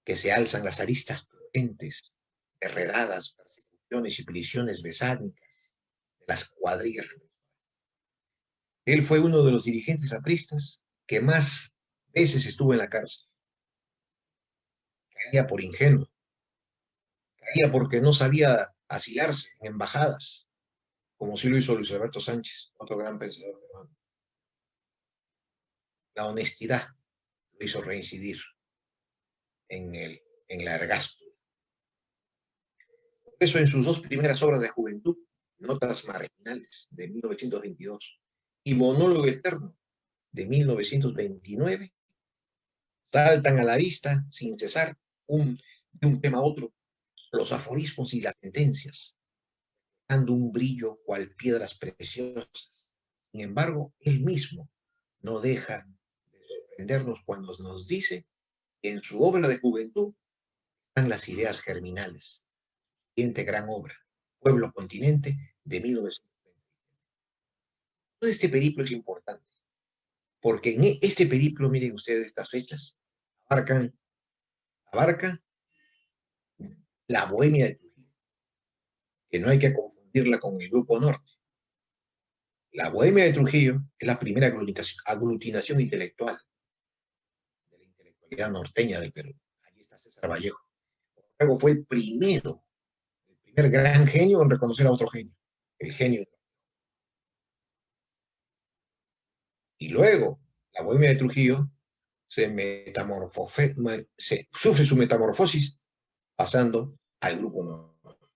[SPEAKER 3] que se alzan las aristas potentes, enredadas, persecuciones y prisiones besánicas de las cuadrillas. Él fue uno de los dirigentes apristas que más veces estuvo en la cárcel. Caía por ingenuo, caía porque no sabía asilarse en embajadas, como sí lo hizo Luis Alberto Sánchez, otro gran pensador peruano. La honestidad lo hizo reincidir en la ergastula. Por eso en sus dos primeras obras de juventud, Notas Marginales, de 1922, y Monólogo Eterno, de 1929, saltan a la vista, sin cesar, de un tema a otro, los aforismos y las sentencias, dando un brillo cual piedras preciosas. Sin embargo, él mismo no deja de sorprendernos cuando nos dice que en su obra de juventud están las ideas germinales. Siguiente gran obra, Pueblo Continente, de 1920. Todo este periplo es importante, porque en este periplo, miren ustedes estas fechas, abarca la Bohemia de Trujillo, que no hay que confundirla con el Grupo Norte. La Bohemia de Trujillo es la primera aglutinación intelectual de la intelectualidad norteña del Perú. Allí está César Vallejo. Luego fue el primer gran genio en reconocer a otro genio, el genio. Y luego, la Bohemia de Trujillo sufre su metamorfosis pasando al Grupo Norte.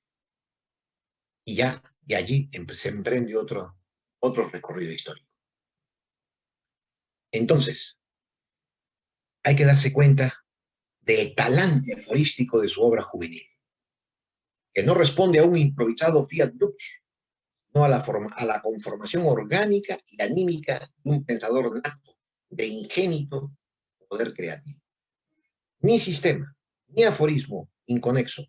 [SPEAKER 3] Y ya de allí se emprende otro recorrido histórico. Entonces, hay que darse cuenta del talante aforístico de su obra juvenil, que no responde a un improvisado fiat lux, no a la conformación orgánica y anímica de un pensador nato, de ingénito poder creativo. Ni sistema, ni aforismo inconexo,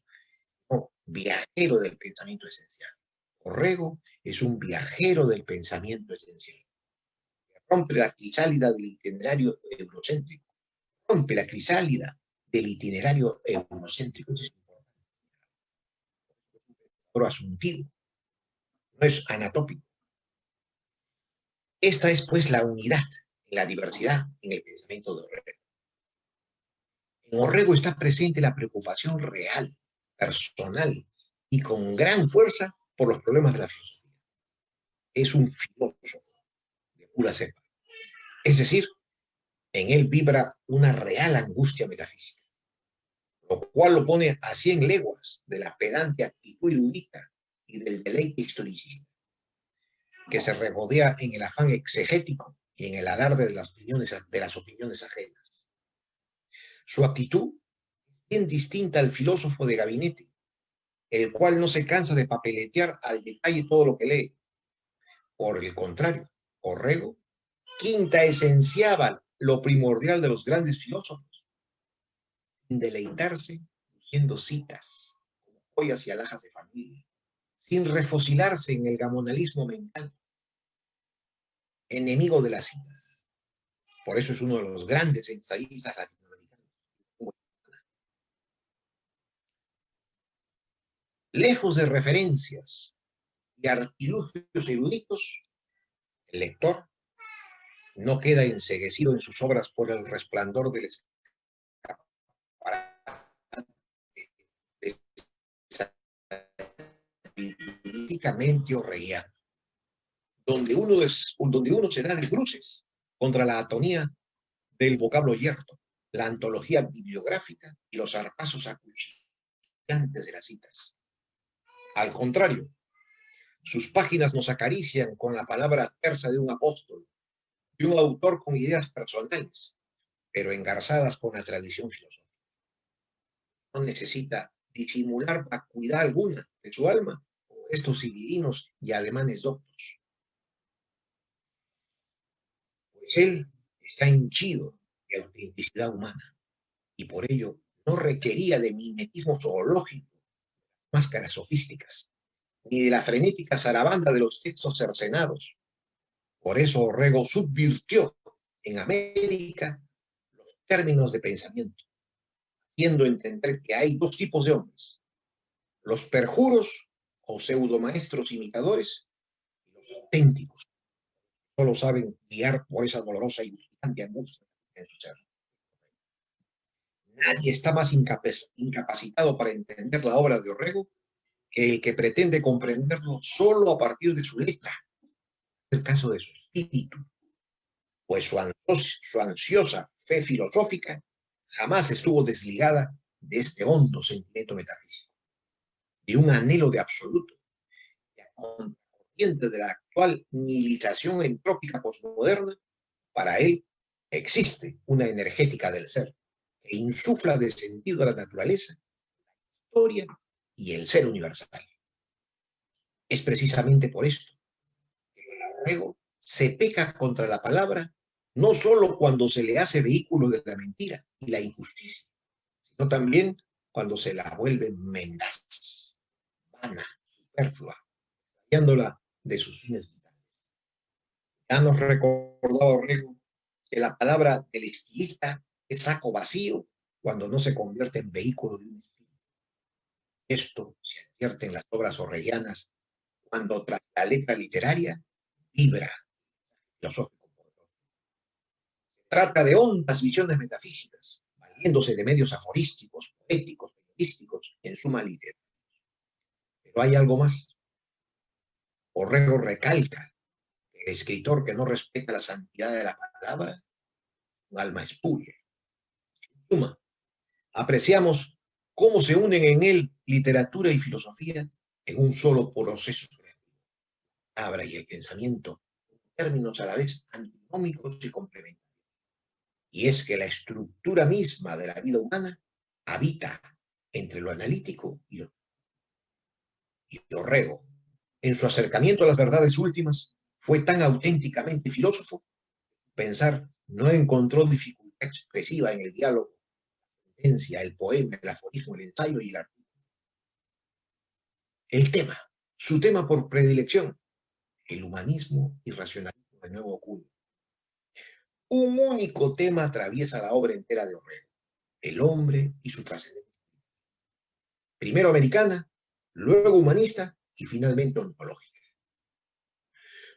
[SPEAKER 3] no, viajero del pensamiento esencial. Orrego es un viajero del pensamiento esencial. Rompe la crisálida del itinerario eurocéntrico. Rompe la crisálida del itinerario eurocéntrico. Es importante. Pero asuntivo. No es anatópico. Esta es, pues, la unidad, la diversidad en el pensamiento de Orrego. En Orrego está presente la preocupación real, personal y con gran fuerza por los problemas de la filosofía. Es un filósofo de pura cepa. Es decir, En él vibra una real angustia metafísica, lo cual lo pone a 100 leguas de la pedante actitud erudita y del deleite historicista, que se regodea en el afán exegético y en el alarde de las opiniones ajenas. Su actitud es bien distinta al filósofo de gabinete, el cual no se cansa de papeletear al detalle todo lo que lee. Por el contrario, Orrego quinta esenciaba lo primordial de los grandes filósofos, sin deleitarse haciendo citas, como joyas y alhajas de familia, sin refocilarse en el gamonalismo mental, enemigo de las citas. Por eso es uno de los grandes ensayistas latinoamericanos. Lejos de referencias y artilugios eruditos, el lector no queda enceguecido en sus obras por el resplandor del políticamente orregueano, donde uno se da de bruces contra la atonía del vocablo yerto, la antología bibliográfica y los zarpazos acuchillantes de las citas. Al contrario, sus páginas nos acarician con la palabra tersa de un apóstol, de un autor con ideas personales, pero engarzadas con la tradición filosófica. No necesita disimular vacuidad alguna de su alma con estos sibirinos y alemanes doctos. Pues él está henchido de autenticidad humana y por ello no requería de mimetismo zoológico, máscaras sofísticas, ni de la frenética zarabanda de los textos cercenados. Por eso Orrego subvirtió en América los términos de pensamiento, haciendo entender que hay dos tipos de hombres: los perjuros o pseudomaestros imitadores y los auténticos, que solo saben guiar por esa dolorosa y vigilante angustia en su ser. Nadie está más incapacitado para entender la obra de Orrego que el que pretende comprenderlo solo a partir de su letra. Es el caso de su espíritu, pues su ansiosa fe filosófica jamás estuvo desligada de este hondo sentimiento metafísico, de un anhelo de absoluto, de contracorriente de la actual nihilización entrópica posmoderna. Para él existe una energética del ser que insufla de sentido a la naturaleza, la historia y el ser universal. Es precisamente por esto que luego se peca contra la palabra no solo cuando se le hace vehículo de la mentira y la injusticia, sino también cuando se la vuelve mendaz, vana, superflua, guiándola de sus fines vitales. Ya nos recordaba Orrego que la palabra del estilista es saco vacío cuando no se convierte en vehículo de un espíritu. Esto se advierte en las obras orreguianas cuando tras la letra literaria vibra filosófico. Se trata de hondas visiones metafísicas, valiéndose de medios aforísticos, poéticos, periodísticos, en suma literarios. Pero hay algo más. Orrego recalca que el escritor que no respeta la santidad de la palabra, un alma espuria. En suma, apreciamos cómo se unen en él literatura y filosofía en un solo proceso creativo. La palabra y el pensamiento, términos a la vez antinómicos y complementarios. Y es que la estructura misma de la vida humana habita entre lo analítico y lo Orrego, en su acercamiento a las verdades últimas, fue tan auténticamente filósofo. Pensar no encontró dificultad expresiva en el diálogo, la sentencia, el poema, el aforismo, el ensayo y el artículo. El tema, su tema por predilección, el humanismo y racionalismo de nuevo cuño. Un único tema atraviesa la obra entera de Orrego: el hombre y su trascendencia. Primero americana, luego humanista y finalmente ontológica.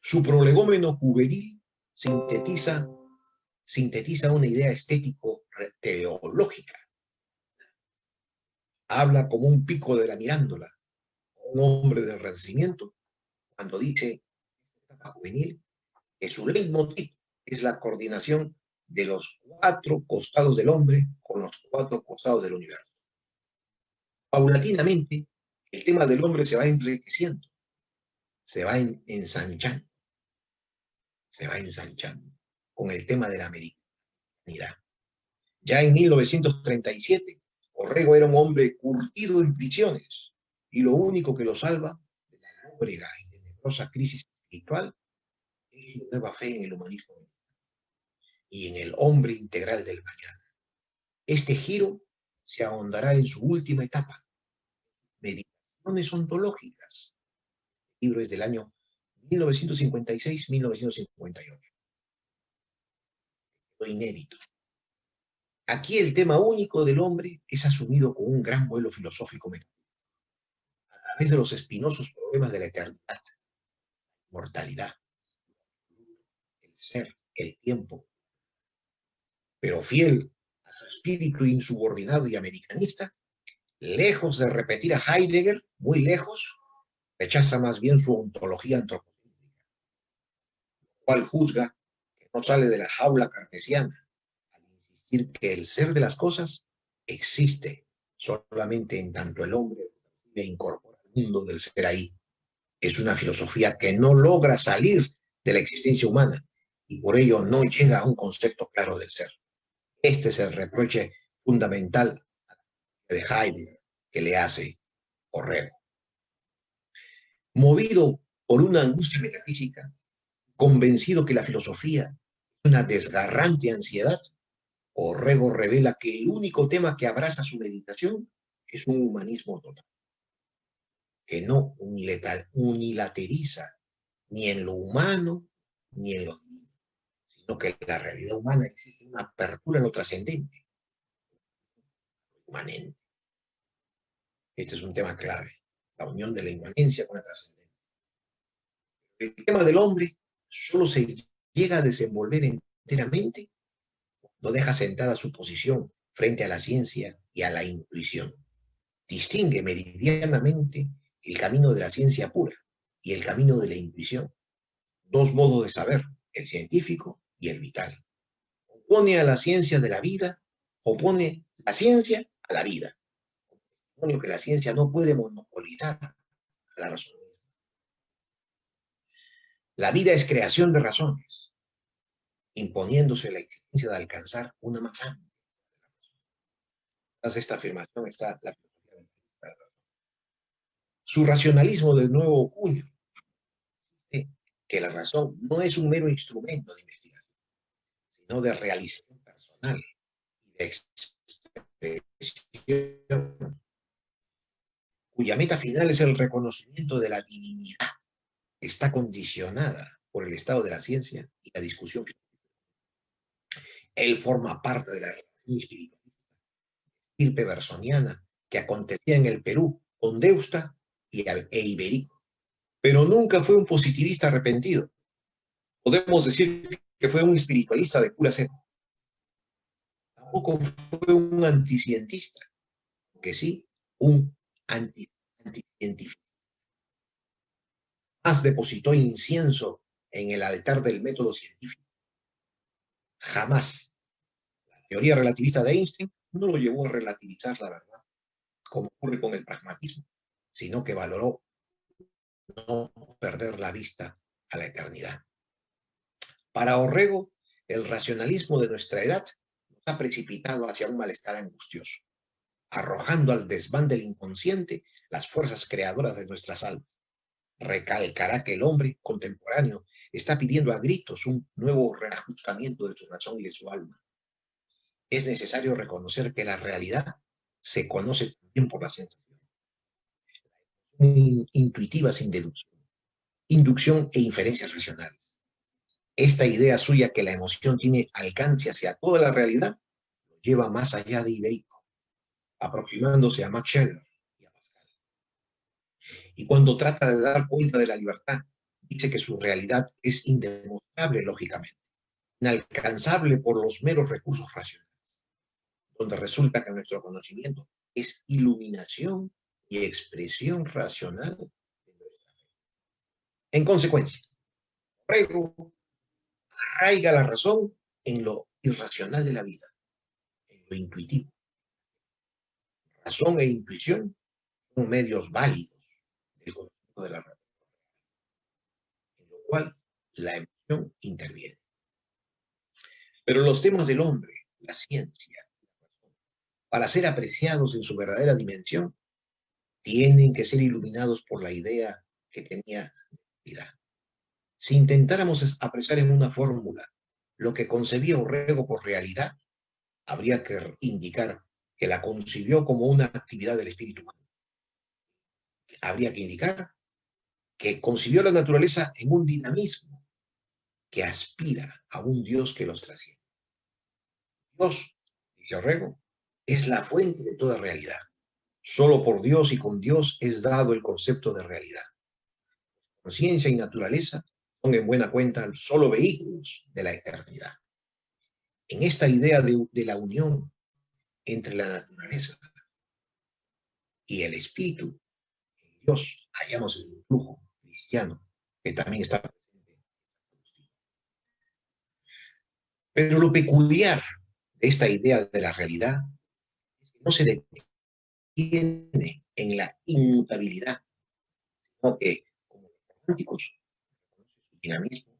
[SPEAKER 3] Su prolegómeno juvenil sintetiza una idea estético-teológica. Habla como un pico de la mirándola, un hombre del Renacimiento, cuando dice, en esta etapa juvenil, que su leitmotiv es la coordinación de los 4 costados del hombre con los 4 costados del universo. Paulatinamente, el tema del hombre se va enriqueciendo, se va ensanchando con el tema de la americanidad. Ya en 1937, Orrego era un hombre curtido en prisiones y lo único que lo salva de la lóbrega y tenebrosa crisis espiritual es su nueva fe en el humanismo y en el hombre integral del mañana. Este giro se ahondará en su última etapa, Meditaciones ontológicas. El libro es del año 1956-1958. Lo inédito. Aquí el tema único del hombre es asumido con un gran vuelo filosófico a través de los espinosos problemas de la eternidad, mortalidad, el ser, el tiempo. Pero fiel a su espíritu insubordinado y americanista, lejos de repetir a Heidegger, muy lejos, rechaza más bien su ontología antropocéntrica, lo cual juzga que no sale de la jaula cartesiana al insistir que el ser de las cosas existe solamente en tanto el hombre le incorpora al mundo del ser ahí. Es una filosofía que no logra salir de la existencia humana y por ello no llega a un concepto claro del ser. Este es el reproche fundamental de Heidegger que le hace Orrego. Movido por una angustia metafísica, convencido que la filosofía es una desgarrante ansiedad, Orrego revela que el único tema que abraza su meditación es un humanismo total, que no unilateriza ni en lo humano ni en lo divino, sino que en la realidad humana existe una apertura a lo trascendente, inmanente. Este es un tema clave, la unión de la inmanencia con la trascendencia. El tema del hombre solo se llega a desenvolver enteramente cuando deja sentada su posición frente a la ciencia y a la intuición. Distingue meridianamente el camino de la ciencia pura y el camino de la intuición. Dos modos de saber, el científico y el vital. Opone a la ciencia de la vida, opone la ciencia a la vida. Testimonio que la ciencia no puede monopolizar a la razón. La vida es creación de razones, imponiéndose la exigencia de alcanzar una más amplia. Tras esta afirmación está la filosofía del razón. Su racionalismo del nuevo cuño, que la razón no es un mero instrumento de investigación, sino de realización personal y de expresión, cuya meta final es el reconocimiento de la divinidad, que está condicionada por el estado de la ciencia y la discusión. Él forma parte de la religión espiritualista, estirpe bersoniana, que acontecía en el Perú con Deusta e Iberico, pero nunca fue un positivista arrepentido. Podemos decir que fue un espiritualista de pura cepa. Tampoco fue un anticientista, que sí, un anticientífico. Más depositó incienso en el altar del método científico. Jamás. La teoría relativista de Einstein no lo llevó a relativizar la verdad, como ocurre con el pragmatismo, sino que valoró no perder la vista a la eternidad. Para Orrego, el racionalismo de nuestra edad nos ha precipitado hacia un malestar angustioso, arrojando al desván del inconsciente las fuerzas creadoras de nuestras almas. Recalcará que el hombre contemporáneo está pidiendo a gritos un nuevo reajustamiento de su razón y de su alma. Es necesario reconocer que la realidad se conoce también por la sensación. Intuitiva sin deducción, inducción e inferencias racionales. Esta idea suya que la emoción tiene alcance hacia toda la realidad lo lleva más allá de Iberico, aproximándose a Max Scheler y a Pascal. Y cuando trata de dar cuenta de la libertad, dice que su realidad es indemostrable lógicamente, inalcanzable por los meros recursos racionales, donde resulta que nuestro conocimiento es iluminación y expresión racional de nuestra fe. En consecuencia, Orrego arraiga la razón en lo irracional de la vida, en lo intuitivo. Razón e intuición son medios válidos del conocimiento de la realidad, en lo cual la emoción interviene. Pero los temas del hombre, la ciencia, para ser apreciados en su verdadera dimensión, tienen que ser iluminados por la idea que tenía realidad. Si intentáramos apreciar en una fórmula lo que concebía Orrego por realidad, habría que indicar que la concibió como una actividad del espíritu humano. Habría que indicar que concibió la naturaleza en un dinamismo que aspira a un Dios que los trasciende. Dios, dice Orrego, es la fuente de toda realidad. Solo por Dios y con Dios es dado el concepto de realidad. Conciencia y naturaleza son en buena cuenta solo vehículos de la eternidad. En esta idea de la unión entre la naturaleza y el espíritu, en Dios hallamos el influjo cristiano que también está presente. Pero lo peculiar de esta idea de la realidad es que no se detiene en la inmutabilidad, sino que, como los románticos, su dinamismo.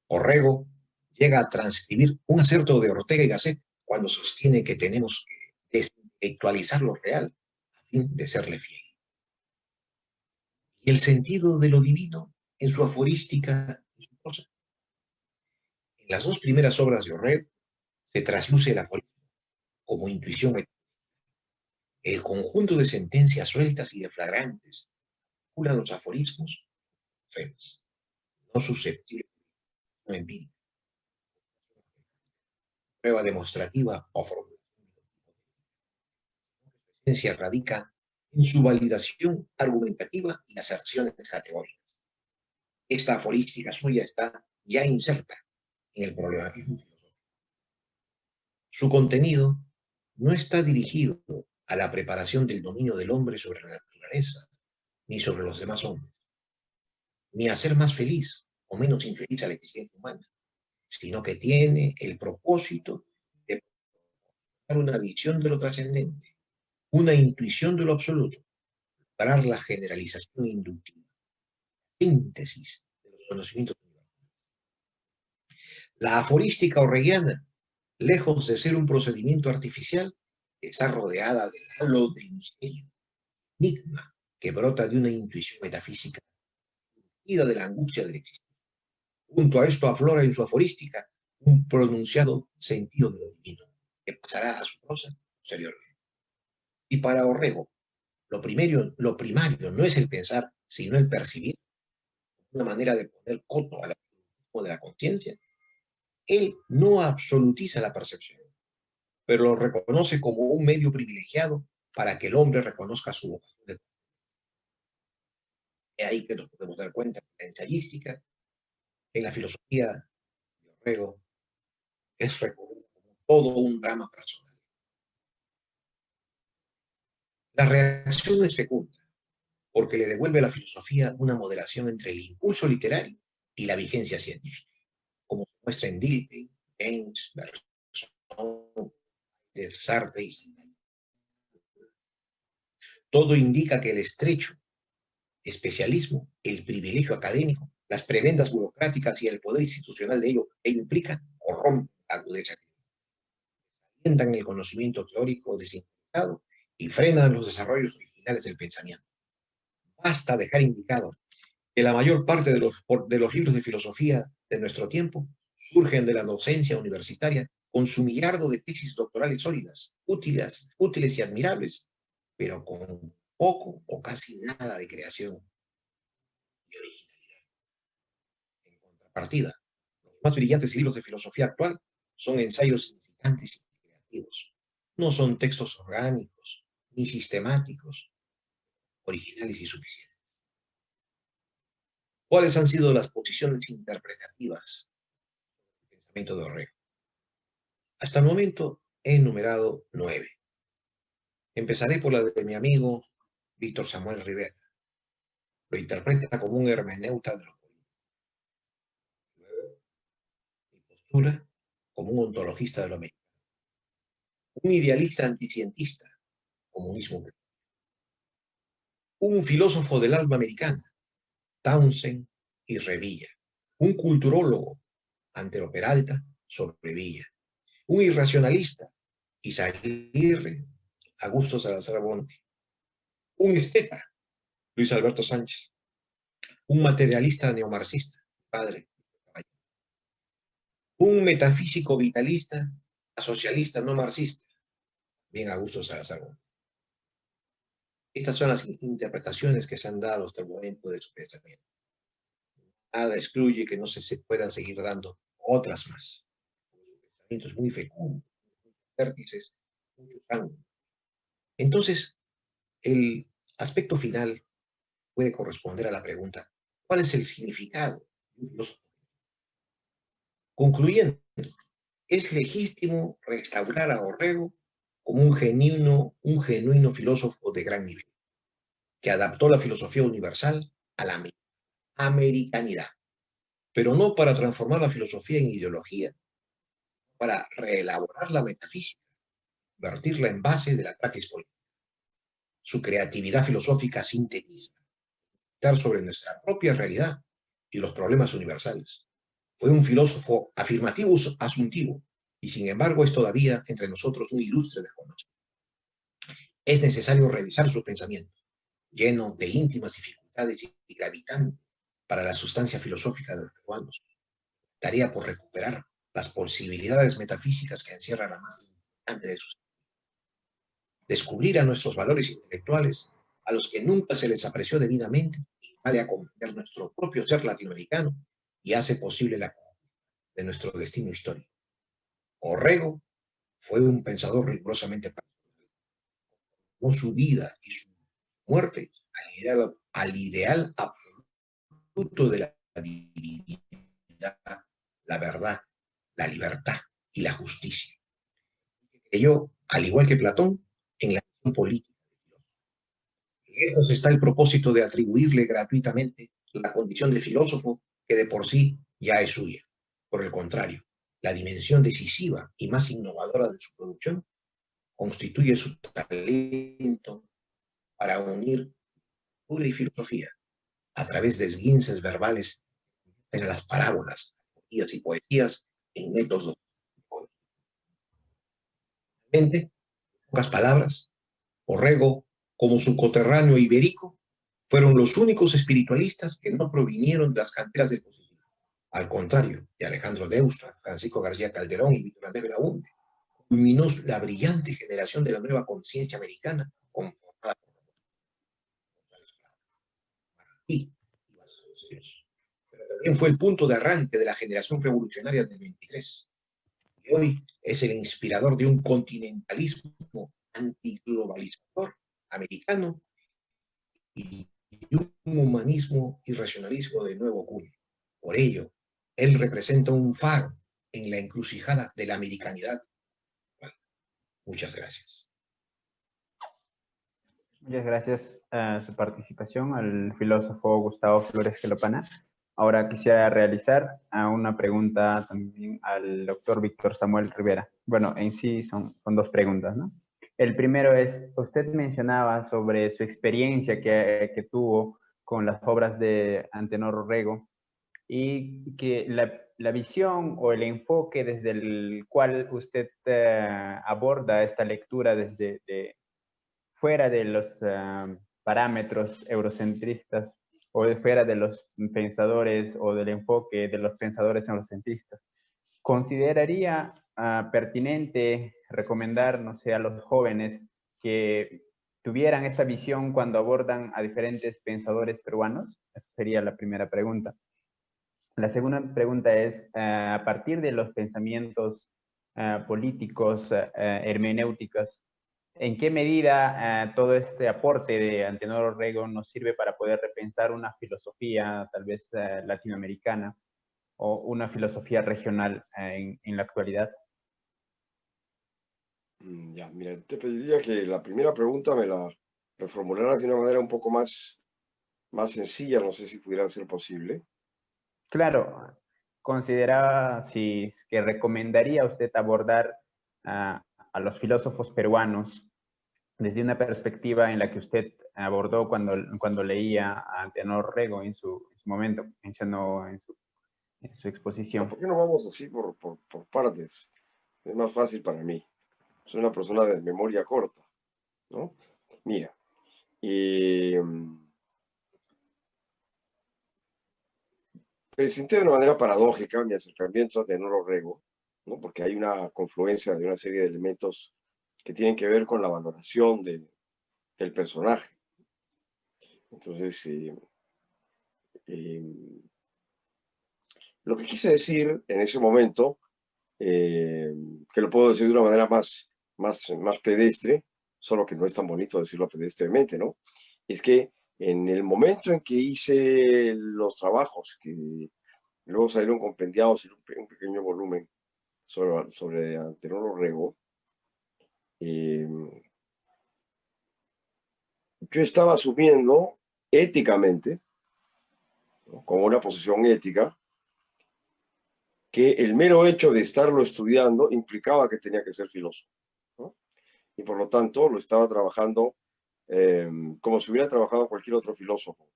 [SPEAKER 3] Orrego llega a transcribir un acerto de Ortega y Gasset cuando sostiene que tenemos que desintelectualizar lo real a fin de serle fiel. Y el sentido de lo divino en su aforística y su prosa. En las dos primeras obras de Orrego se trasluce el aforismo como intuición. El conjunto de sentencias sueltas y deflagrantes calculan los aforismos feos, no susceptibles, no empíricos, prueba demostrativa o formulación. Su esencia radica en su validación argumentativa y aserciones categóricas. Esta aforística suya está ya inserta en el problematismo filosófico. Su contenido no está dirigido a la preparación del dominio del hombre sobre la naturaleza, ni sobre los demás hombres, ni a hacer más feliz o menos infeliz a la existencia humana, sino que tiene el propósito de dar una visión de lo trascendente, una intuición de lo absoluto, para la generalización inductiva, síntesis de los conocimientos universales. La aforística orreguiana, lejos de ser un procedimiento artificial, está rodeada del halo del misterio, enigma que brota de una intuición metafísica y de la angustia del existir. Junto a esto aflora en su aforística un pronunciado sentido de lo divino, que pasará a su prosa posteriormente. Y para Orrego, lo primario no es el pensar, sino el percibir, una manera de poner coto al absolutismo de la conciencia. Él no absolutiza la percepción, pero lo reconoce como un medio privilegiado para que el hombre reconozca su vocación. Es ahí que nos podemos dar cuenta que la ensayística, en la filosofía de Orrego, es recurrir como todo un drama personal. La reacción es fecunda, porque le devuelve a la filosofía una moderación entre el impulso literario y la vigencia científica, como se muestra en Dilthey, James, Bergson, Sartre y Santana. Todo indica que el estrecho especialismo, el privilegio académico, las prebendas burocráticas y el poder institucional de ello implica o rompe la agudeza, alientan el conocimiento teórico desinteresado y frenan los desarrollos originales del pensamiento. Basta dejar indicado que la mayor parte de los libros de filosofía de nuestro tiempo surgen de la docencia universitaria con su millardo de tesis doctorales sólidas, útiles y admirables, pero con poco o casi nada de creación y originalidad. En contrapartida, los más brillantes libros de filosofía actual son ensayos incitantes y creativos. No son textos orgánicos, ni sistemáticos, originales y suficientes. ¿Cuáles han sido las posiciones interpretativas del pensamiento de Orrego? Hasta el momento he enumerado 9. Empezaré por la de mi amigo Víctor Samuel Rivera. Lo interpreta como un hermeneuta de los políticos. Luego, mi postura como un ontologista de lo americano. Un idealista anticientista, comunismo. Un filósofo del alma americana, Townsend y Revilla. Un culturólogo, Antero Peralta, sobre Villa. Un irracionalista, Izaguirre, Augusto Salazar Bonti. Un esteta, Luis Alberto Sánchez. Un materialista neomarxista, padre. Un metafísico vitalista, socialista no marxista, bien Augusto Salazar Bonti. Estas son las interpretaciones que se han dado hasta el momento de su pensamiento. Nada excluye que no se puedan seguir dando otras más. Pensamientos muy fecundos, vértices, muchos ángulos. Entonces, el aspecto final puede corresponder a la pregunta: ¿cuál es el significado de un filósofo? Concluyendo, es legítimo restaurar a Orrego como un genuino filósofo de gran nivel, que adaptó la filosofía universal a la americanidad, pero no para transformar la filosofía en ideología, para reelaborar la metafísica, convertirla en base de la praxis política. Su creatividad filosófica sintetiza sobre nuestra propia realidad y los problemas universales. Fue un filósofo afirmativo asuntivo, y sin embargo es todavía entre nosotros un ilustre desconocido. Es necesario revisar su pensamiento, lleno de íntimas dificultades y gravitante para la sustancia filosófica de los peruanos. Tarea por recuperar las posibilidades metafísicas que encierra la más importante de sus. Descubrir a nuestros valores intelectuales, a los que nunca se les apreció debidamente, vale a comprender nuestro propio ser latinoamericano y hace posible la de nuestro destino histórico. Orrego fue un pensador rigurosamente personal, con su vida y su muerte al ideal absoluto de la divinidad, la verdad, la libertad y la justicia. Creyó, al igual que Platón, en la acción política. Lejos está el propósito de atribuirle gratuitamente la condición de filósofo que de por sí ya es suya. Por el contrario, la dimensión decisiva y más innovadora de su producción constituye su talento para unir cultura y filosofía a través de esguinces verbales en las parábolas, y poesías en métodos. En pocas palabras, Orrego, como su coterráneo ibérico, fueron los únicos espiritualistas que no provinieron de las canteras del positivismo. Al contrario de Alejandro Neustra, Francisco García Calderón y Víctor Andrés Belaúnde, culminó la brillante generación de la nueva conciencia americana conformada por Martí y Vasconcelos. Pero también fue el punto de arranque de la generación revolucionaria del 23. Y hoy es el inspirador de un continentalismo antiglobalizador americano y un humanismo y racionalismo de nuevo cunio. Por ello, él representa un faro en la encrucijada de la americanidad. Muchas gracias.
[SPEAKER 1] Muchas gracias a su participación, al filósofo Gustavo Flores Gelopana. Ahora quisiera realizar una pregunta también al doctor Víctor Samuel Rivera. Bueno, en sí son dos preguntas, ¿no? El primero es, usted mencionaba sobre su experiencia que tuvo con las obras de Antenor Orrego y que la visión o el enfoque desde el cual usted aborda esta lectura desde fuera de los parámetros eurocentristas o de fuera de los pensadores o del enfoque de los pensadores eurocentristas. ¿Consideraría pertinente recomendar, no sé, a los jóvenes que tuvieran esta visión cuando abordan a diferentes pensadores peruanos? Esa sería la primera pregunta. La segunda pregunta es, a partir de los pensamientos políticos, hermenéuticos, ¿en qué medida todo este aporte de Antenor Orrego nos sirve para poder repensar una filosofía tal vez latinoamericana o una filosofía regional en la actualidad?
[SPEAKER 2] Ya, mira, te pediría que la primera pregunta me la reformularas de una manera un poco más sencilla, no sé si pudiera ser posible.
[SPEAKER 1] Claro, consideraba si es que recomendaría usted abordar a los filósofos peruanos desde una perspectiva en la que usted abordó cuando leía a Antenor Rego en su momento, mencionó en su exposición.
[SPEAKER 2] ¿Por qué no vamos así por partes? Es más fácil para mí. Soy una persona de memoria corta, ¿no? Mira, presenté de una manera paradójica mi acercamiento a Antenor Rego, ¿no? Porque hay una confluencia de una serie de elementos que tienen que ver con la valoración del personaje. Entonces, lo que quise decir en ese momento, que lo puedo decir de una manera más pedestre, solo que no es tan bonito decirlo pedestremente, ¿no? Es que en el momento en que hice los trabajos, que luego salieron compendiados en un pequeño volumen sobre Antenor Rego, yo estaba asumiendo éticamente, ¿no? Como una posición ética, que el mero hecho de estarlo estudiando implicaba que tenía que ser filósofo, ¿no? Y por lo tanto lo estaba trabajando como si hubiera trabajado cualquier otro filósofo.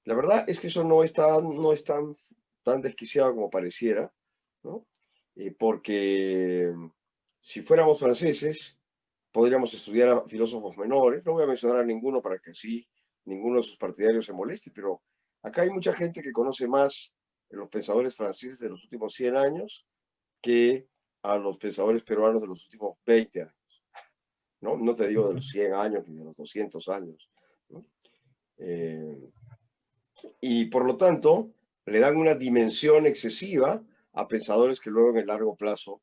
[SPEAKER 2] La verdad es que eso no es tan desquiciado como pareciera, ¿no? Porque si fuéramos franceses, podríamos estudiar a filósofos menores. No voy a mencionar a ninguno para que así ninguno de sus partidarios se moleste, pero acá hay mucha gente que conoce más a los pensadores franceses de los últimos 100 años que a los pensadores peruanos de los últimos 20 años. ¿No? No te digo de los 100 años ni de los 200 años, ¿no? Y por lo tanto, le dan una dimensión excesiva a pensadores que luego en el largo plazo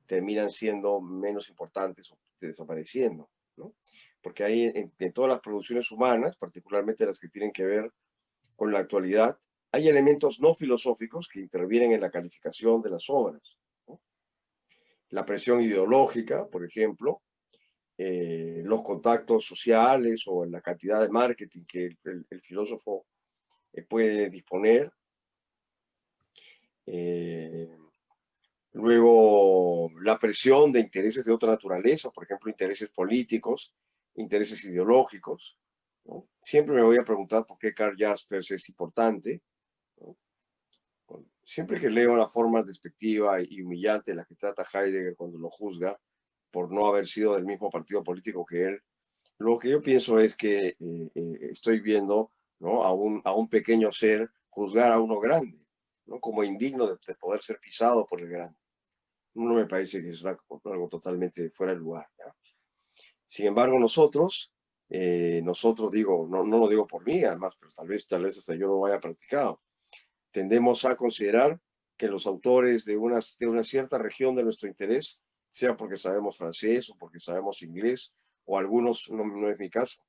[SPEAKER 2] terminan siendo menos importantes o desapareciendo, ¿no? Porque hay en todas las producciones humanas, particularmente las que tienen que ver con la actualidad, hay elementos no filosóficos que intervienen en la calificación de las obras, ¿no? La presión ideológica, por ejemplo, los contactos sociales o la cantidad de marketing que el filósofo puede disponer. Luego, la presión de intereses de otra naturaleza, por ejemplo, intereses políticos, intereses ideológicos, ¿no? Siempre me voy a preguntar por qué Karl Jaspers es importante, ¿no? Siempre que leo la forma despectiva y humillante en la que trata Heidegger cuando lo juzga por no haber sido del mismo partido político que él, lo que yo pienso es que estoy viendo, ¿no? a un pequeño ser juzgar a uno grande, ¿no? Como indigno de poder ser pisado por el grande. No me parece que es algo totalmente fuera de lugar, ¿ya? Sin embargo, nosotros digo, no lo digo por mí, además, pero tal vez hasta yo lo haya practicado, tendemos a considerar que los autores de una cierta región de nuestro interés, sea porque sabemos francés o porque sabemos inglés, o algunos, no es mi caso,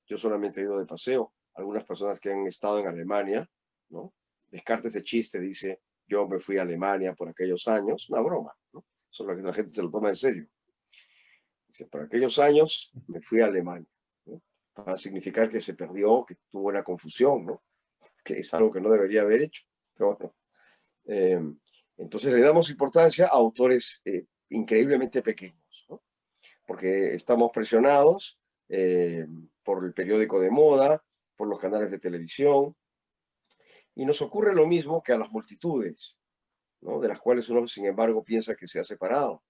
[SPEAKER 2] yo solamente he ido de paseo, algunas personas que han estado en Alemania, ¿no? Descartes de chiste dice, yo me fui a Alemania por aquellos años, una broma, ¿no? Solo que la gente se lo toma en serio. Dice, por aquellos años me fui a Alemania, ¿no? Para significar que se perdió, que tuvo una confusión, ¿no? Que es algo que no debería haber hecho. Pero bueno, entonces le damos importancia a autores increíblemente pequeños, ¿no? Porque estamos presionados por el periódico de moda, por los canales de televisión, y nos ocurre lo mismo que a las multitudes, ¿no? De las cuales uno, sin embargo, piensa que se ha separado.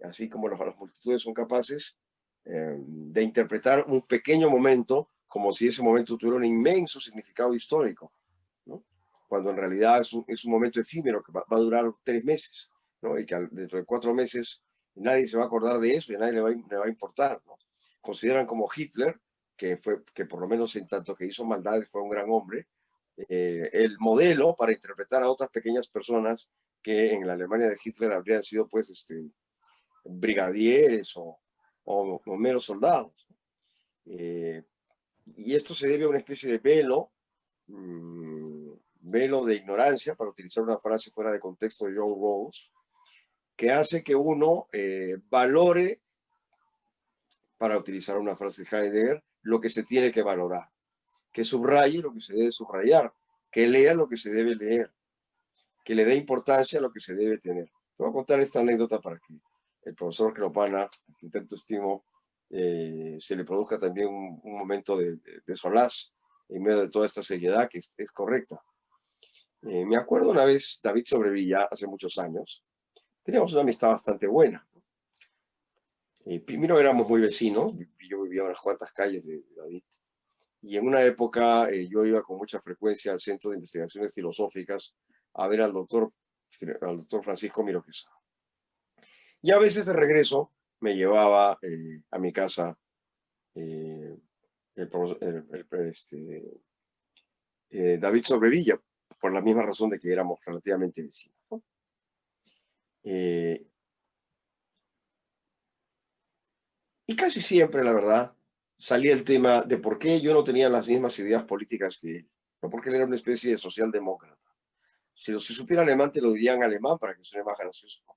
[SPEAKER 2] Así como las multitudes son capaces de interpretar un pequeño momento como si ese momento tuviera un inmenso significado histórico, ¿no? Cuando en realidad es un momento efímero que va a durar 3 meses, ¿no? Y que dentro de 4 meses nadie se va a acordar de eso y a nadie le va a importar, ¿no? Consideran como Hitler, que por lo menos en tanto que hizo maldades fue un gran hombre, el modelo para interpretar a otras pequeñas personas que en la Alemania de Hitler habrían sido pues brigadieres o meros soldados. Y esto se debe a una especie de velo de ignorancia, para utilizar una frase fuera de contexto de John Rawls, que hace que uno valore, para utilizar una frase de Heidegger, lo que se tiene que valorar, que subraye lo que se debe subrayar, que lea lo que se debe leer. que le dé importancia a lo que se debe tener. Te voy a contar esta anécdota para que el profesor Clopana, a quien tanto estimo, se le produzca también un momento de solaz en medio de toda esta seriedad que es correcta. Me acuerdo una vez, David Sobrevilla, hace muchos años, teníamos una amistad bastante buena. Primero éramos muy vecinos, yo vivía a unas cuantas calles de David, y en una época yo iba con mucha frecuencia al Centro de Investigaciones Filosóficas a ver al doctor Francisco Miro Quesada. Y a veces de regreso me llevaba a mi casa David Sobrevilla, por la misma razón de que éramos relativamente vecinos, ¿no? Y casi siempre, la verdad, salía el tema de por qué yo no tenía las mismas ideas políticas que él, no porque él era una especie de socialdemócrata. Si supiera alemán, te lo diría en alemán para que suene más gracioso, ¿no?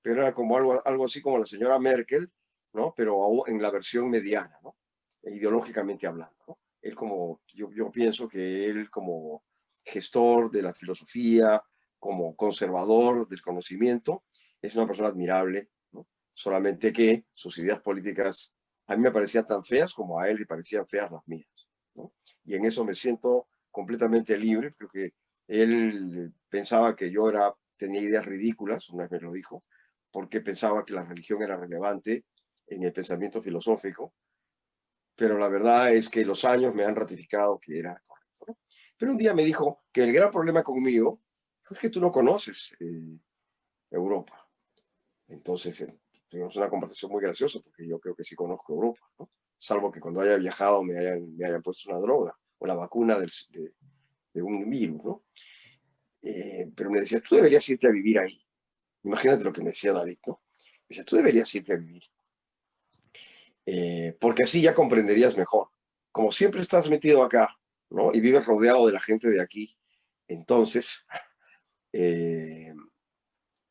[SPEAKER 2] Pero era como algo así como la señora Merkel, ¿no? Pero en la versión mediana, ¿no? Ideológicamente hablando, ¿no? Él como, yo pienso que él como gestor de la filosofía, como conservador del conocimiento, es una persona admirable, ¿no? Solamente que sus ideas políticas a mí me parecían tan feas como a él le parecían feas las mías, ¿no? Y en eso me siento completamente libre. Creo que él pensaba que yo tenía ideas ridículas, una vez me lo dijo, porque pensaba que la religión era relevante en el pensamiento filosófico, pero la verdad es que los años me han ratificado que era correcto, ¿no? Pero un día me dijo que el gran problema conmigo es que tú no conoces Europa. Entonces tuvimos una conversación muy graciosa, porque yo creo que sí conozco Europa, ¿no? Salvo que cuando haya viajado me hayan puesto una droga o la vacuna de un virus, ¿no? Pero me decía, tú deberías irte a vivir ahí. Imagínate lo que me decía David, ¿no? Me decía, tú deberías irte a vivir. Porque así ya comprenderías mejor. Como siempre estás metido acá, ¿no? Y vives rodeado de la gente de aquí, entonces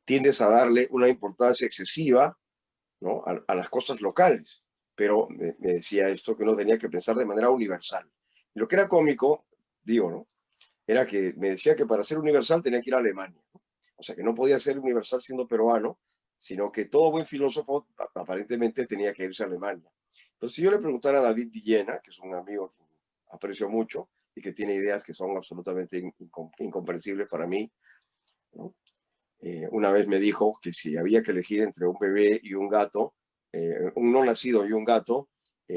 [SPEAKER 2] tiendes a darle una importancia excesiva, ¿no? A las cosas locales. Pero me decía esto, que uno tenía que pensar de manera universal. Y lo que era cómico, digo, ¿no? Era que me decía que para ser universal tenía que ir a Alemania, ¿no? O sea, que no podía ser universal siendo peruano, sino que todo buen filósofo aparentemente tenía que irse a Alemania. Entonces, si yo le preguntara a David Villena, que es un amigo que aprecio mucho y que tiene ideas que son absolutamente incomprensibles para mí, ¿no? Una vez me dijo que si había que elegir entre un bebé y un gato, un no nacido y un gato,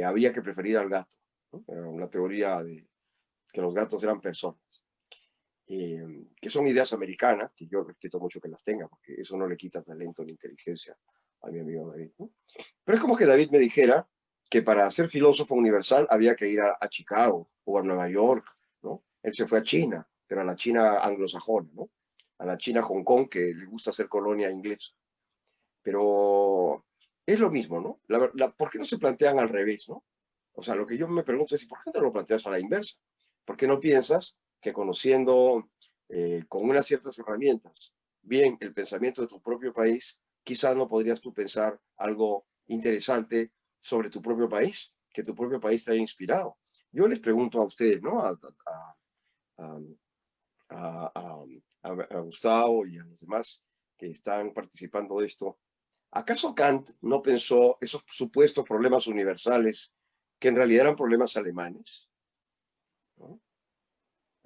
[SPEAKER 2] había que preferir al gato, ¿no? Era una teoría de que los gatos eran personas. Que son ideas americanas, que yo respeto mucho que las tenga, porque eso no le quita talento ni inteligencia a mi amigo David, ¿no? Pero es como que David me dijera que para ser filósofo universal había que ir a Chicago o a Nueva York, ¿no? Él se fue a China, pero a la China anglosajona, ¿no? A la China Hong Kong, que le gusta ser colonia inglesa. Pero es lo mismo, ¿no? ¿Por qué no se plantean al revés, ¿no? O sea, lo que yo me pregunto es, ¿por qué no lo planteas a la inversa? ¿Por qué no piensas que conociendo con unas ciertas herramientas bien el pensamiento de tu propio país, quizás no podrías tú pensar algo interesante sobre tu propio país, que tu propio país te haya inspirado? Yo les pregunto a ustedes, ¿no? A, a, a Gustavo y a los demás que están participando de esto. ¿Acaso Kant no pensó esos supuestos problemas universales que en realidad eran problemas alemanes, ¿no?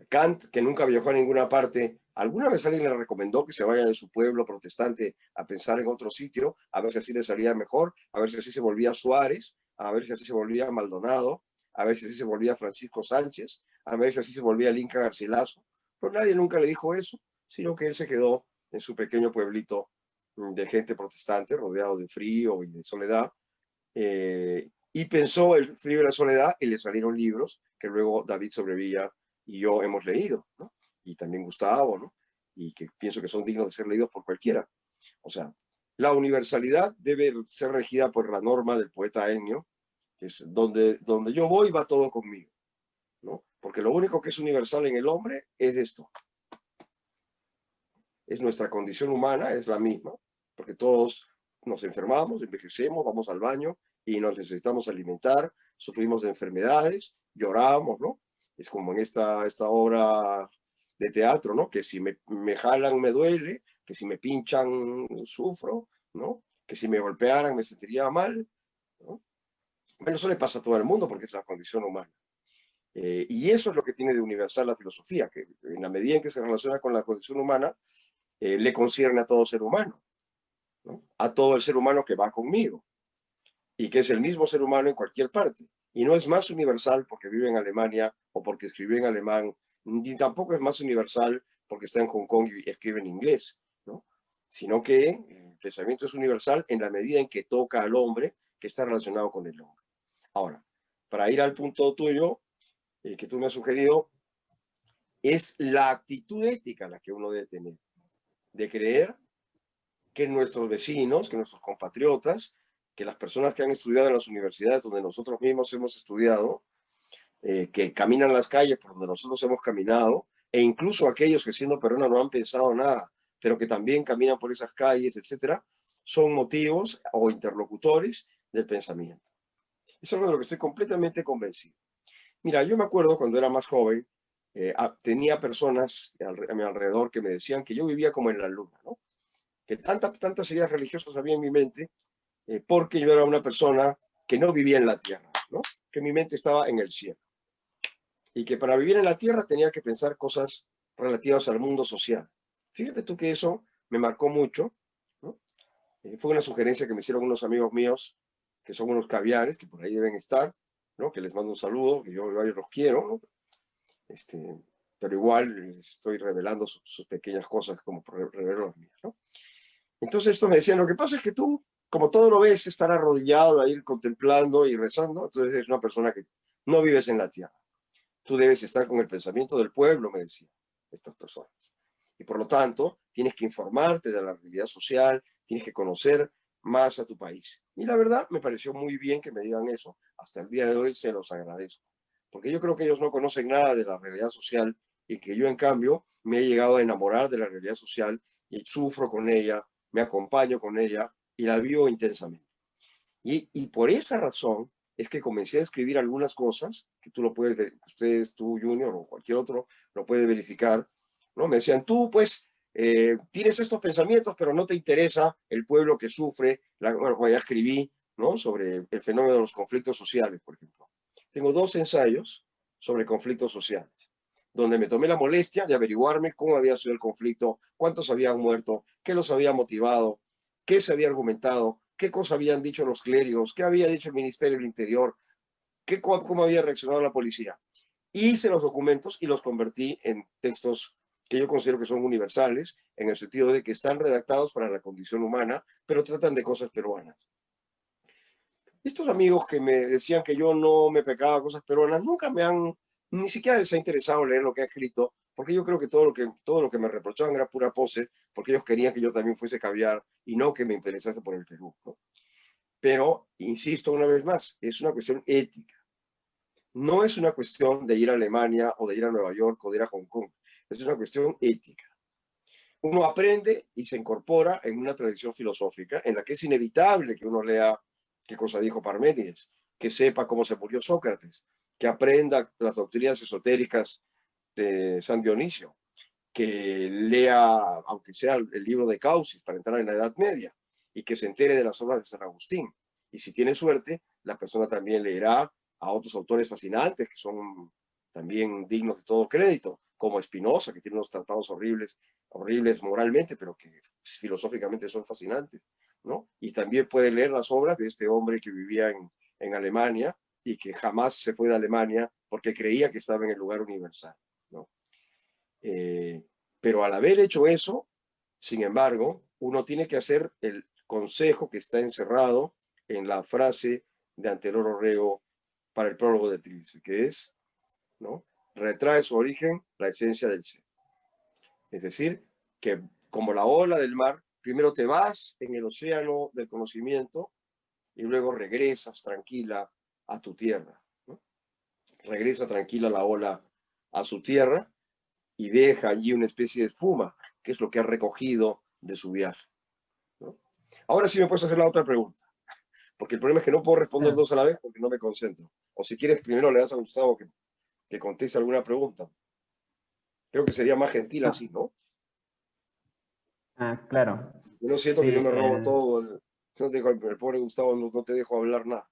[SPEAKER 2] Kant, que nunca viajó a ninguna parte, ¿alguna vez alguien le recomendó que se vaya de su pueblo protestante a pensar en otro sitio, a ver si así le salía mejor, a ver si así se volvía Suárez, a ver si así se volvía Maldonado, a ver si así se volvía Francisco Sánchez, a ver si así se volvía el Inca Garcilaso? Pues nadie nunca le dijo eso, sino que él se quedó en su pequeño pueblito de gente protestante, rodeado de frío y de soledad, y pensó el frío y la soledad, y le salieron libros que luego David Sobrevilla y yo hemos leído, ¿no? Y también Gustavo, ¿no? Y que pienso que son dignos de ser leídos por cualquiera. O sea, la universalidad debe ser regida por la norma del poeta Ennio, que es donde yo voy va todo conmigo, ¿no? Porque lo único que es universal en el hombre es esto. Es nuestra condición humana, es la misma, porque todos nos enfermamos, envejecemos, vamos al baño y nos necesitamos alimentar, sufrimos de enfermedades, lloramos, ¿no? Es como en esta obra de teatro, ¿no? Que si me jalan me duele, que si me pinchan sufro, ¿no? Que si me golpearan me sentiría mal, ¿no? Bueno, eso le pasa a todo el mundo porque es la condición humana. Y eso es lo que tiene de universal la filosofía, que en la medida en que se relaciona con la condición humana, le concierne a todo ser humano, ¿no? A todo el ser humano que va conmigo, y que es el mismo ser humano en cualquier parte. Y no es más universal porque vive en Alemania o porque escribe en alemán, ni tampoco es más universal porque está en Hong Kong y escribe en inglés, ¿no? Sino que el pensamiento es universal en la medida en que toca al hombre que está relacionado con el hombre. Ahora, para ir al punto tuyo, que tú me has sugerido, es la actitud ética la que uno debe tener, de creer que nuestros vecinos, que nuestros compatriotas, que las personas que han estudiado en las universidades donde nosotros mismos hemos estudiado, que caminan las calles por donde nosotros hemos caminado, e incluso aquellos que siendo peruanos no han pensado nada, pero que también caminan por esas calles, etcétera, son motivos o interlocutores del pensamiento. Eso es algo de lo que estoy completamente convencido. Mira, yo me acuerdo cuando era más joven, tenía personas a mi alrededor que me decían que yo vivía como en la luna, ¿no? Que tantas ideas religiosas había en mi mente, porque yo era una persona que no vivía en la tierra, ¿no? Que mi mente estaba en el cielo. Y que para vivir en la tierra tenía que pensar cosas relativas al mundo social. Fíjate tú que eso me marcó mucho, ¿no? Fue una sugerencia que me hicieron unos amigos míos, que son unos caviares, que por ahí deben estar, ¿no? Que les mando un saludo, que yo los quiero, ¿no? Pero igual estoy revelando sus pequeñas cosas como revelo las mías, ¿no? Entonces estos me decían, lo que pasa es que tú, como todo lo ves, estar arrodillado ahí contemplando y rezando, entonces eres una persona que no vives en la tierra. Tú debes estar con el pensamiento del pueblo, me decían estas personas. Y por lo tanto, tienes que informarte de la realidad social, tienes que conocer más a tu país. Y la verdad, me pareció muy bien que me digan eso. Hasta el día de hoy se los agradezco. Porque yo creo que ellos no conocen nada de la realidad social y que yo, en cambio, me he llegado a enamorar de la realidad social y sufro con ella, me acompaño con ella y la vivo intensamente. Y por esa razón es que comencé a escribir algunas cosas, que tú lo puedes ver, ustedes, tú, Junior, o cualquier otro, lo puede verificar, ¿no? Me decían, tú, pues, tienes estos pensamientos, pero no te interesa el pueblo que sufre. Bueno, ya escribí, ¿no? Sobre el fenómeno de los conflictos sociales, por ejemplo. Tengo 2 ensayos sobre conflictos sociales, donde me tomé la molestia de averiguarme cómo había sido el conflicto, cuántos habían muerto, qué los había motivado, qué se había argumentado, qué cosas habían dicho los clérigos, qué había dicho el Ministerio del Interior, cómo había reaccionado la policía. Hice los documentos y los convertí en textos que yo considero que son universales, en el sentido de que están redactados para la condición humana, pero tratan de cosas peruanas. Estos amigos que me decían que yo no me pecaba cosas peruanas, nunca me han, ni siquiera les ha interesado leer lo que he escrito, porque yo creo que todo lo que me reprochaban era pura pose, porque ellos querían que yo también fuese caviar y no que me interesase por el Perú, ¿no? Pero, insisto una vez más, es una cuestión ética. No es una cuestión de ir a Alemania o de ir a Nueva York o de ir a Hong Kong. Es una cuestión ética. Uno aprende y se incorpora en una tradición filosófica en la que es inevitable que uno lea qué cosa dijo Parménides, que sepa cómo se murió Sócrates, que aprenda las doctrinas esotéricas de San Dionisio, que lea, aunque sea el libro de Causis para entrar en la Edad Media, y que se entere de las obras de San Agustín. Y si tiene suerte, la persona también leerá a otros autores fascinantes que son también dignos de todo crédito, como Spinoza, que tiene unos tratados horribles, horribles moralmente, pero que filosóficamente son fascinantes, ¿no? Y también puede leer las obras de este hombre que vivía en Alemania y que jamás se fue de Alemania porque creía que estaba en el lugar universal, ¿no? Pero al haber hecho eso, sin embargo, uno tiene que hacer el consejo que está encerrado en la frase de Antenor Orrego para el prólogo de Trilce, que es, ¿no? Retrae su origen la esencia del ser. Es decir, que como la ola del mar, primero te vas en el océano del conocimiento y luego regresas tranquila a tu tierra, ¿no? Regresa tranquila la ola a su tierra y deja allí una especie de espuma, que es lo que ha recogido de su viaje, ¿no? Ahora sí me puedes hacer la otra pregunta, porque el problema es que no puedo responder 2 a la vez porque no me concentro. O si quieres, primero le das a Gustavo que conteste alguna pregunta. Creo que sería más gentil así, ¿no?
[SPEAKER 1] Ah, claro.
[SPEAKER 2] Yo no siento
[SPEAKER 1] Sí,
[SPEAKER 2] que yo me robo todo. No te dejo, el pobre Gustavo, no te dejo hablar nada.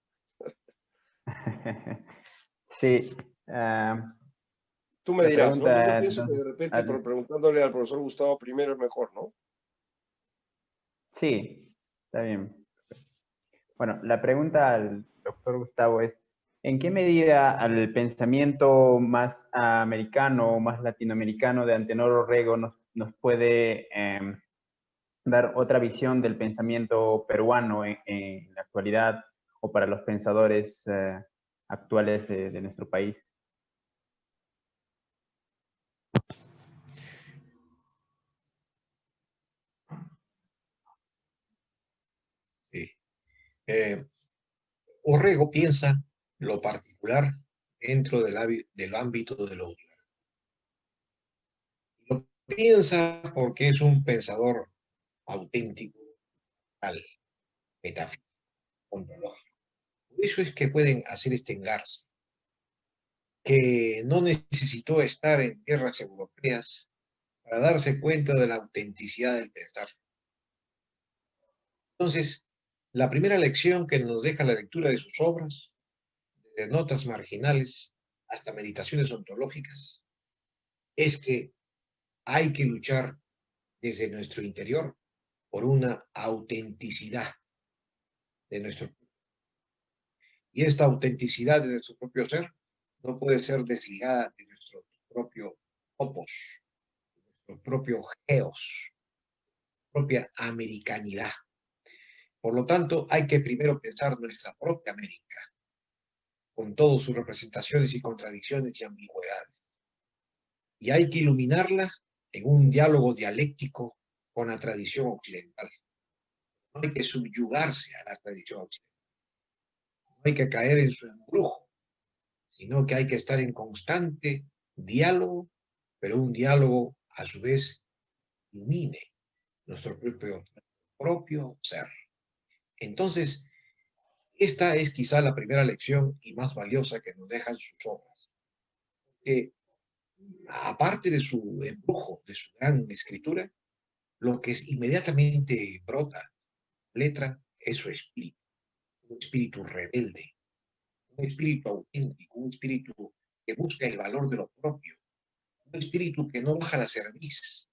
[SPEAKER 1] sí. ah,
[SPEAKER 2] Tú me
[SPEAKER 1] la
[SPEAKER 2] dirás, ¿no? Yo
[SPEAKER 1] pregunta,
[SPEAKER 2] pienso que de
[SPEAKER 1] entonces,
[SPEAKER 2] repente preguntándole al profesor Gustavo primero es mejor, ¿no?
[SPEAKER 1] sí, está bien. Bueno, la pregunta al doctor Gustavo es, ¿en qué medida al pensamiento más americano o más latinoamericano de Antenor Orrego nos puede dar otra visión del pensamiento peruano en la actualidad o para los pensadores actuales de nuestro país?
[SPEAKER 3] Sí. Orrego piensa lo particular dentro del ámbito de lo universal. Lo piensa porque es un pensador auténtico, al metafísico, ontológico. Por eso es que pueden hacer este engarce, que no necesitó estar en tierras europeas para darse cuenta de la autenticidad del pensar. Entonces, la primera lección que nos deja la lectura de sus obras, desde notas marginales hasta meditaciones ontológicas, es que hay que luchar desde nuestro interior por una autenticidad de nuestro. Y esta autenticidad de nuestro propio ser no puede ser desligada de nuestro propio opos, nuestro propio geos, propia americanidad. Por lo tanto, hay que primero pensar nuestra propia América, con todas sus representaciones y contradicciones y ambigüedades. Y hay que iluminarla en un diálogo dialéctico con la tradición occidental. No hay que subyugarse a la tradición occidental, no hay que caer en su embrujo, sino que hay que estar en constante diálogo, pero un diálogo a su vez ilumine nuestro propio ser. Entonces, esta es quizá la primera lección y más valiosa que nos dejan sus obras, que aparte de su embrujo, de su gran escritura, lo que inmediatamente brota letra es su espíritu, un espíritu rebelde, un espíritu auténtico, un espíritu que busca el valor de lo propio, un espíritu que no baja la cerviz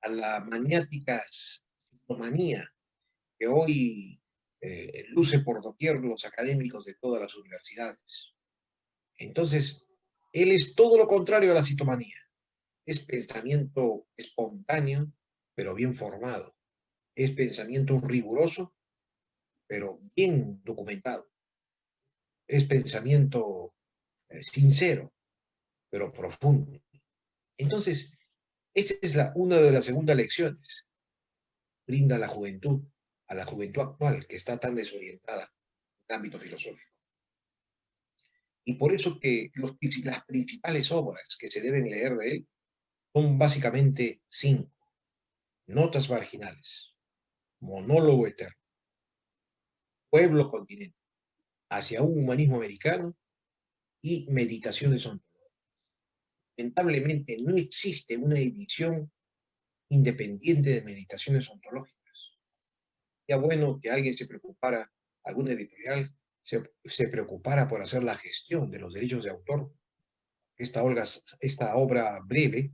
[SPEAKER 3] a la maniática psicomanía que hoy luce por doquier los académicos de todas las universidades. Entonces, él es todo lo contrario a la citomanía. Es pensamiento espontáneo, pero bien formado. Es pensamiento riguroso, pero bien documentado. Es pensamiento sincero, pero profundo. Entonces, esa es una de las segundas lecciones. Brinda a la juventud actual, que está tan desorientada en el ámbito filosófico. Y por eso que las principales obras que se deben leer de él son básicamente 5. Notas marginales, monólogo eterno, pueblo continente, hacia un humanismo americano y meditaciones ontológicas. Lamentablemente no existe una edición independiente de meditaciones ontológicas. Ya bueno que alguien se preocupara, algún editorial se preocupara por hacer la gestión de los derechos de autor. Esta obra breve,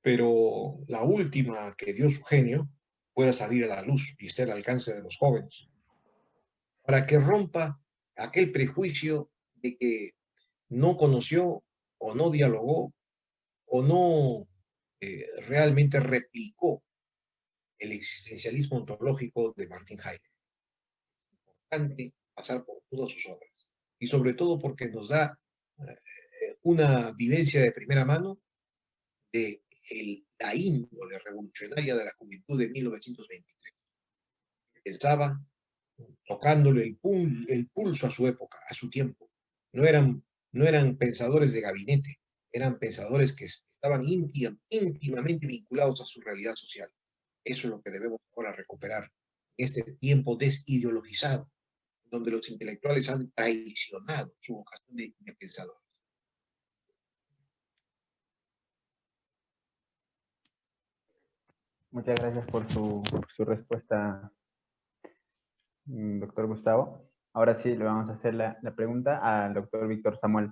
[SPEAKER 3] pero la última que dio su genio, pueda salir a la luz y esté al alcance de los jóvenes, para que rompa aquel prejuicio de que no conoció o no dialogó o no realmente replicó el existencialismo ontológico de Martin Heidegger. Es importante pasar por todas sus obras y sobre todo porque nos da una vivencia de primera mano de la índole revolucionaria de la juventud de 1923. Pensaba tocándole el pulso a su época, a su tiempo. No eran, no eran pensadores de gabinete, eran pensadores que estaban íntimamente vinculados a su realidad social. Eso es lo que debemos ahora recuperar en este tiempo desideologizado, donde los intelectuales han traicionado su vocación de pensador.
[SPEAKER 1] Muchas gracias por su respuesta, doctor Gustavo. Ahora sí, le vamos a hacer la pregunta al doctor Víctor Samuel.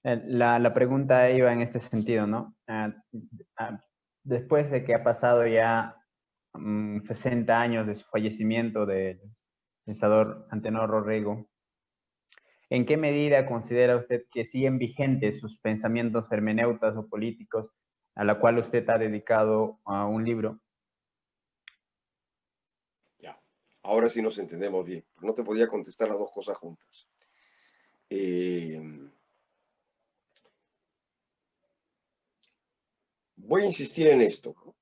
[SPEAKER 1] La pregunta iba en este sentido, ¿no? Después de que ha pasado ya 60 años de su fallecimiento del pensador Antenor Orrego, ¿en qué medida considera usted que siguen vigentes sus pensamientos hermeneutas o políticos a la cual usted ha dedicado un libro?
[SPEAKER 2] Ya, ahora sí nos entendemos bien. No te podía contestar las dos cosas juntas. Voy a insistir en esto, ¿no?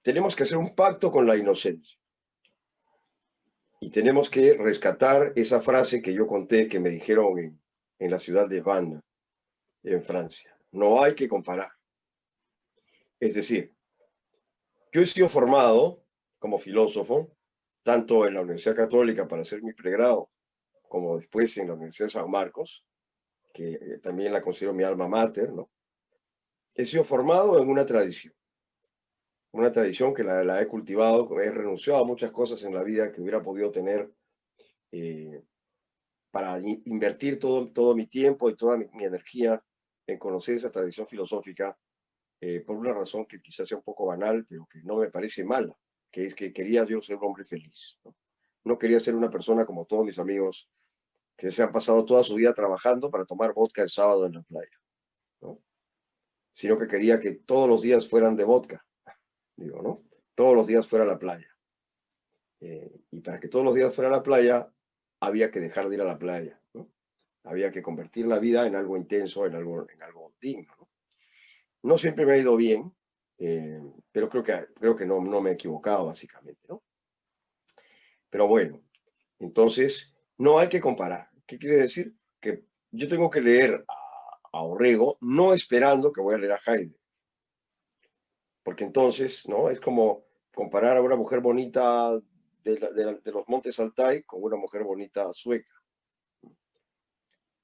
[SPEAKER 2] Tenemos que hacer un pacto con la inocencia. Y tenemos que rescatar esa frase que yo conté, que me dijeron en la ciudad de Vannes, en Francia. No hay que comparar. Es decir, yo he sido formado como filósofo, tanto en la Universidad Católica para hacer mi pregrado, como después en la Universidad de San Marcos, que también la considero mi alma mater, ¿no? He sido formado en una tradición que la he cultivado, he renunciado a muchas cosas en la vida que hubiera podido tener eh, para invertir todo mi tiempo y toda mi energía en conocer esa tradición filosófica, por una razón que quizás sea un poco banal, pero que no me parece mala, que es que quería yo ser un hombre feliz, ¿no? No quería ser una persona como todos mis amigos que se han pasado toda su vida trabajando para tomar vodka el sábado en la playa, ¿no? Sino que quería que todos los días fueran de vodka, digo, ¿no? Todos los días fuera a la playa. Y para que todos los días fuera a la playa, había que dejar de ir a la playa, ¿no? Había que convertir la vida en algo intenso, en algo digno, ¿no? No siempre me ha ido bien, pero creo que no me he equivocado, básicamente, ¿no? Pero bueno, entonces no hay que comparar. ¿Qué quiere decir? Que yo tengo que leer a Orrego no esperando que voy a leer a Heidegger, porque entonces, ¿no? Es como comparar a una mujer bonita de los Montes Altai con una mujer bonita sueca.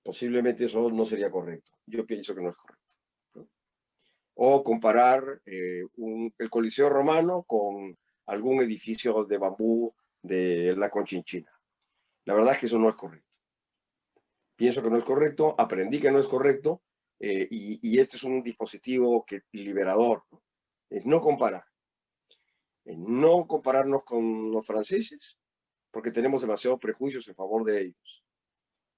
[SPEAKER 2] Posiblemente eso no sería correcto. Yo pienso que no es correcto, ¿no? O comparar el Coliseo Romano con algún edificio de bambú de la Conchinchina. La verdad es que eso no es correcto. Pienso que no es correcto, aprendí que no es correcto, y este es un dispositivo liberador, ¿no? Es no comparar. No compararnos con los franceses, porque tenemos demasiados prejuicios en favor de ellos,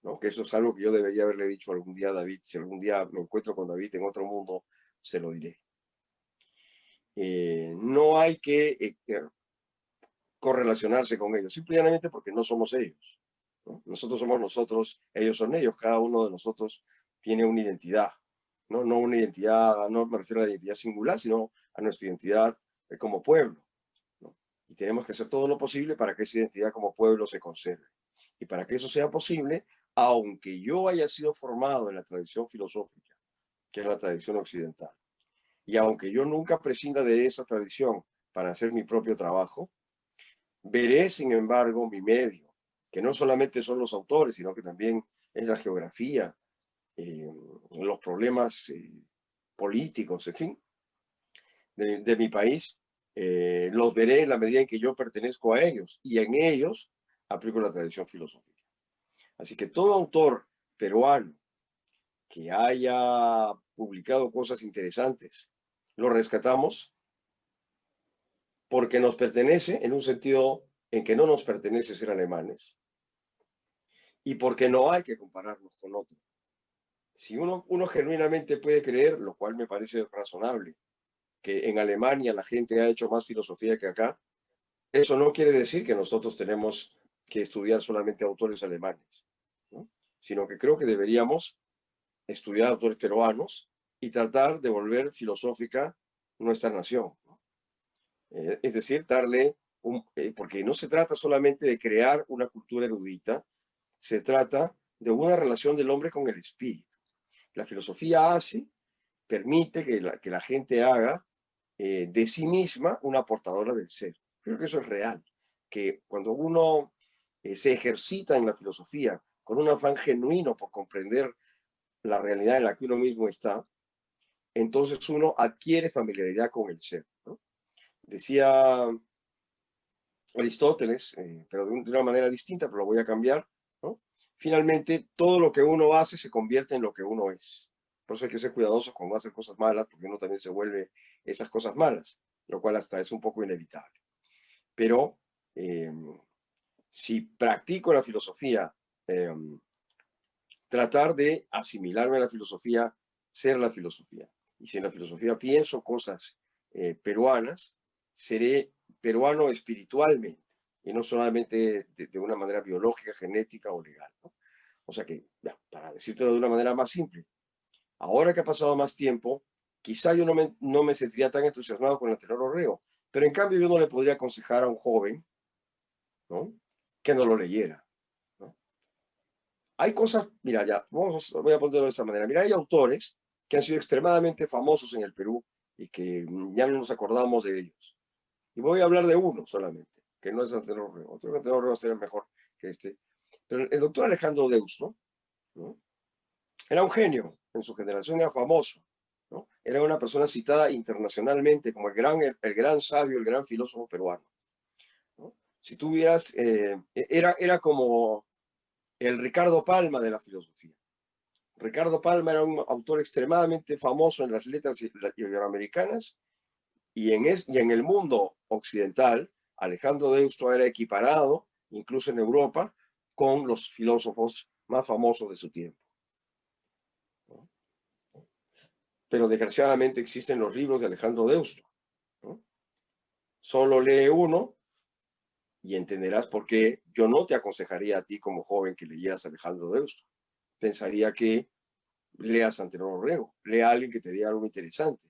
[SPEAKER 2] ¿no? Que eso es algo que yo debería haberle dicho algún día a David. Si algún día me encuentro con David en otro mundo, se lo diré. No hay que correlacionarse con ellos, simplemente porque no somos ellos, ¿no? Nosotros somos nosotros, ellos son ellos, cada uno de nosotros tiene una identidad, ¿no? No una identidad, no me refiero a la identidad singular, sino a nuestra identidad como pueblo, ¿no? Y tenemos que hacer todo lo posible para que esa identidad como pueblo se conserve. Y para que eso sea posible, aunque yo haya sido formado en la tradición filosófica, que es la tradición occidental, y aunque yo nunca prescinda de esa tradición para hacer mi propio trabajo, veré, sin embargo, mi medio, que no solamente son los autores, sino que también es la geografía, eh, los problemas políticos, en fin, de mi país, los veré en la medida en que yo pertenezco a ellos y en ellos aplico la tradición filosófica. Así que todo autor peruano que haya publicado cosas interesantes, lo rescatamos porque nos pertenece en un sentido en que no nos pertenece ser alemanes y porque no hay que compararnos con otros. Si uno genuinamente puede creer, lo cual me parece razonable, que en Alemania la gente ha hecho más filosofía que acá, eso no quiere decir que nosotros tenemos que estudiar solamente autores alemanes, ¿no? Sino que creo que deberíamos estudiar autores peruanos y tratar de volver filosófica nuestra nación, ¿no? Es decir, porque no se trata solamente de crear una cultura erudita, se trata de una relación del hombre con el espíritu. La filosofía permite que la gente haga de sí misma una portadora del ser. Creo que eso es real, que cuando uno se ejercita en la filosofía con un afán genuino por comprender la realidad en la que uno mismo está, entonces uno adquiere familiaridad con el ser, ¿no? Decía Aristóteles, pero de una manera distinta, pero lo voy a cambiar, ¿no? Finalmente, todo lo que uno hace se convierte en lo que uno es. Por eso hay que ser cuidadosos cuando hace cosas malas, porque uno también se vuelve esas cosas malas, lo cual hasta es un poco inevitable. Pero eh, si practico la filosofía, eh, tratar de asimilarme a la filosofía, ser la filosofía. Y si en la filosofía pienso cosas peruanas, seré peruano espiritualmente y no solamente de una manera biológica, genética o legal, ¿no? O sea que, ya, para decírtelo de una manera más simple, ahora que ha pasado más tiempo, quizá yo no me sentiría tan entusiasmado con el Tenor Orrego, pero en cambio yo no le podría aconsejar a un joven, ¿no?, que no lo leyera, ¿no? Hay cosas, mira, ya, voy a ponerlo de esta manera. Mira, hay autores que han sido extremadamente famosos en el Perú y que ya no nos acordamos de ellos. Y voy a hablar de uno solamente, que no es Antenor Orrego. Otro Antenor Orrego sería mejor que este. Pero el doctor Alejandro Deusto, ¿no?, era un genio, en su generación era famoso, ¿no? Era una persona citada internacionalmente como el gran sabio, el gran filósofo peruano, ¿no? Si tú vieras, era como el Ricardo Palma de la filosofía. Ricardo Palma era un autor extremadamente famoso en las letras iberoamericanas y en el mundo occidental. Alejandro Deusto era equiparado, incluso en Europa, con los filósofos más famosos de su tiempo, ¿no? Pero desgraciadamente existen los libros de Alejandro Deusto, ¿no? Solo lee uno y entenderás por qué yo no te aconsejaría a ti como joven que leyeras a Alejandro Deusto. Pensaría que leas a Antenor Orrego, lea a alguien que te diga algo interesante,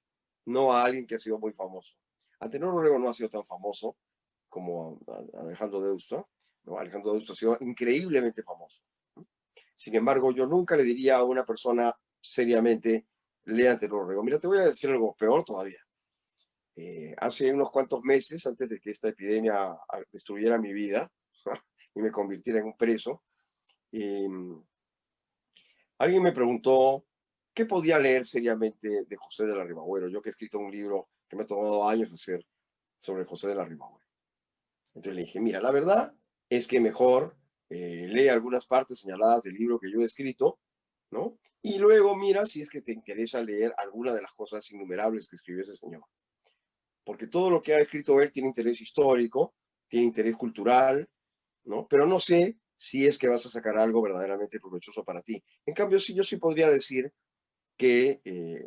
[SPEAKER 2] no a alguien que ha sido muy famoso. Antenor Orrego no ha sido tan famoso como Alejandro Deusto, ¿no? Alejandro Deusto ha sido increíblemente famoso. Sin embargo, yo nunca le diría a una persona seriamente, lea Antenor Orrego. Mira, te voy a decir algo peor todavía. Hace unos cuantos meses, antes de que esta epidemia destruyera mi vida y me convirtiera en un preso, eh, alguien me preguntó qué podía leer seriamente de José de Larribagüero. Yo que he escrito un libro que me ha tomado años hacer sobre José de Larribagüero. Entonces le dije, mira, la verdad es que mejor lee algunas partes señaladas del libro que yo he escrito, ¿no? Y luego mira si es que te interesa leer alguna de las cosas innumerables que escribió ese señor. Porque todo lo que ha escrito él tiene interés histórico, tiene interés cultural, ¿no? Pero no sé si es que vas a sacar algo verdaderamente provechoso para ti. En cambio, sí, yo sí podría decir que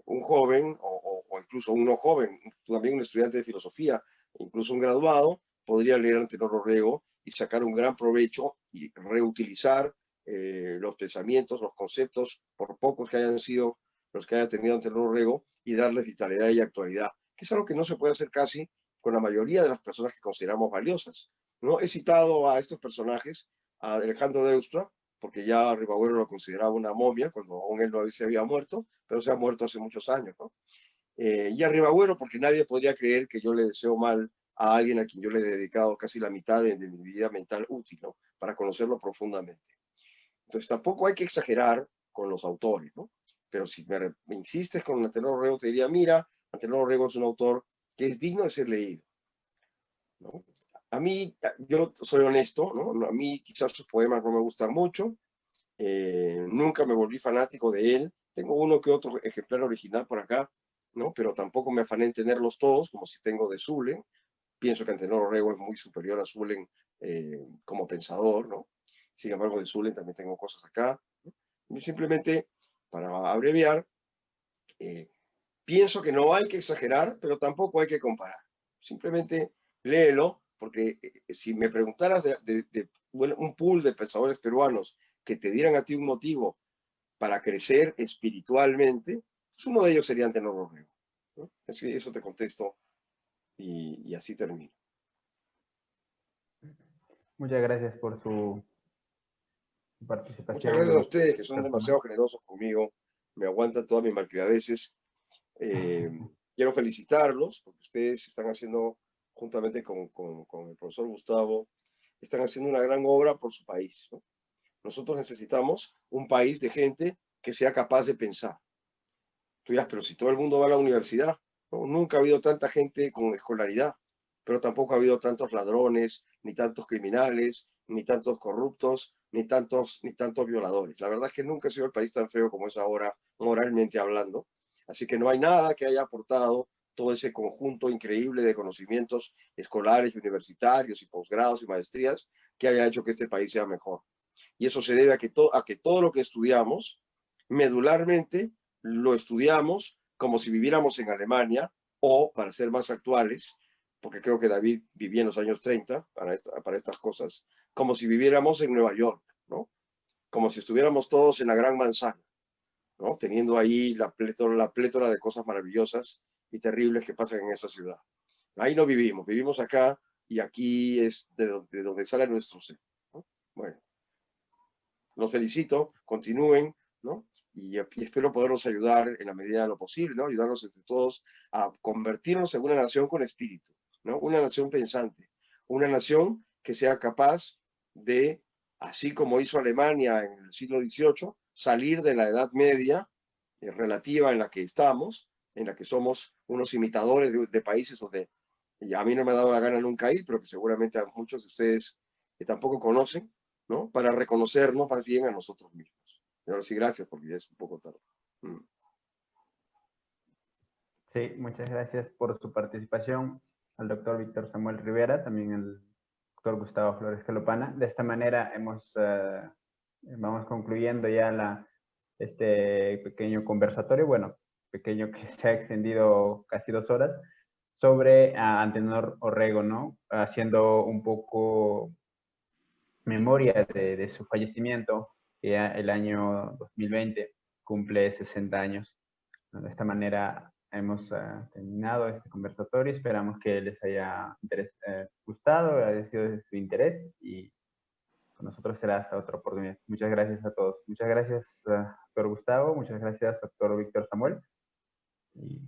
[SPEAKER 2] un joven o incluso un no joven, también un estudiante de filosofía, incluso un graduado, podría leer Antenor Orrego y sacar un gran provecho y reutilizar los pensamientos, los conceptos, por pocos que hayan sido los que haya tenido Antenor Orrego, y darles vitalidad y actualidad, que es algo que no se puede hacer casi con la mayoría de las personas que consideramos valiosas, ¿no? He citado a estos personajes, a Alejandro Deusto, porque ya Ribagüero lo consideraba una momia cuando aún él no se había muerto, pero se ha muerto hace muchos años, ¿no? Y a Ribagüero porque nadie podría creer que yo le deseo mal a alguien a quien yo le he dedicado casi la mitad de mi vida mental útil, ¿no?, para conocerlo profundamente. Entonces tampoco hay que exagerar con los autores, ¿no? Pero si me insistes con Antenor Orrego, te diría, mira, Antenor Orrego es un autor que es digno de ser leído, ¿no? A mí, yo soy honesto, ¿no? A mí quizás sus poemas no me gustan mucho, nunca me volví fanático de él. Tengo uno que otro ejemplar original por acá, ¿no? Pero tampoco me afané en tenerlos todos, como si tengo de Zulen. Pienso que Antenor Orrego es muy superior a Zulen como pensador, ¿no? Sin embargo, de Zulen también tengo cosas acá, ¿no? Y simplemente, para abreviar, eh, pienso que no hay que exagerar, pero tampoco hay que comparar. Simplemente léelo, porque si me preguntaras bueno, un pool de pensadores peruanos que te dieran a ti un motivo para crecer espiritualmente, pues uno de ellos sería Antenor Orrego, ¿no? Eso te contesto y así termino.
[SPEAKER 1] Muchas gracias por su
[SPEAKER 2] Muchas
[SPEAKER 1] participación
[SPEAKER 2] gracias a
[SPEAKER 1] de
[SPEAKER 2] ustedes que son
[SPEAKER 1] personal.
[SPEAKER 2] demasiado generosos conmigo, me aguantan todas mis malcriadeces. Quiero felicitarlos porque ustedes están haciendo, juntamente con el profesor Gustavo, están haciendo una gran obra por su país, ¿no? Nosotros necesitamos un país de gente que sea capaz de pensar. Tú dirás, pero si todo el mundo va a la universidad, ¿no? Nunca ha habido tanta gente con escolaridad, pero tampoco ha habido tantos ladrones, ni tantos criminales, ni tantos corruptos, ni tantos violadores. La verdad es que nunca ha sido el país tan feo como es ahora, moralmente hablando. Así que no hay nada que haya aportado todo ese conjunto increíble de conocimientos escolares, universitarios y posgrados y maestrías que haya hecho que este país sea mejor. Y eso se debe a que todo lo que estudiamos, medularmente, lo estudiamos como si viviéramos en Alemania o, para ser más actuales, porque creo que David vivía en los años 30 para estas cosas, como si viviéramos en Nueva York, ¿no? Como si estuviéramos todos en la Gran Manzana, ¿no? Teniendo ahí la plétora de cosas maravillosas y terribles que pasan en esa ciudad. Ahí no vivimos, vivimos acá y aquí es de donde sale nuestro ser, ¿no? Bueno, los felicito, continúen, ¿no? Y espero poderlos ayudar en la medida de lo posible, ¿no? Ayudarnos entre todos a convertirnos en una nación con espíritu, ¿no? Una nación pensante, una nación que sea capaz de, así como hizo Alemania en el siglo XVIII, salir de la Edad Media relativa en la que estamos, en la que somos unos imitadores de países donde a mí no me ha dado la gana nunca ir, pero que seguramente a muchos de ustedes que tampoco conocen, ¿no? Para reconocernos más bien a nosotros mismos. Y ahora sí, gracias, porque ya es un poco tarde.
[SPEAKER 1] Sí, muchas gracias por su participación al doctor Víctor Samuel Rivera, también al doctor Gustavo Flores Calopana. De esta manera vamos concluyendo ya este pequeño conversatorio, bueno, pequeño que se ha extendido casi 2 horas, sobre Antenor Orrego, ¿no? Haciendo un poco memoria de su fallecimiento, que ya el año 2020 cumple 60 años. De esta manera hemos terminado este conversatorio. Esperamos que les haya gustado, haya sido de su interés y con nosotros será hasta otra oportunidad. Muchas gracias a todos. Muchas gracias, doctor Gustavo. Muchas gracias, doctor Víctor Samuel. Y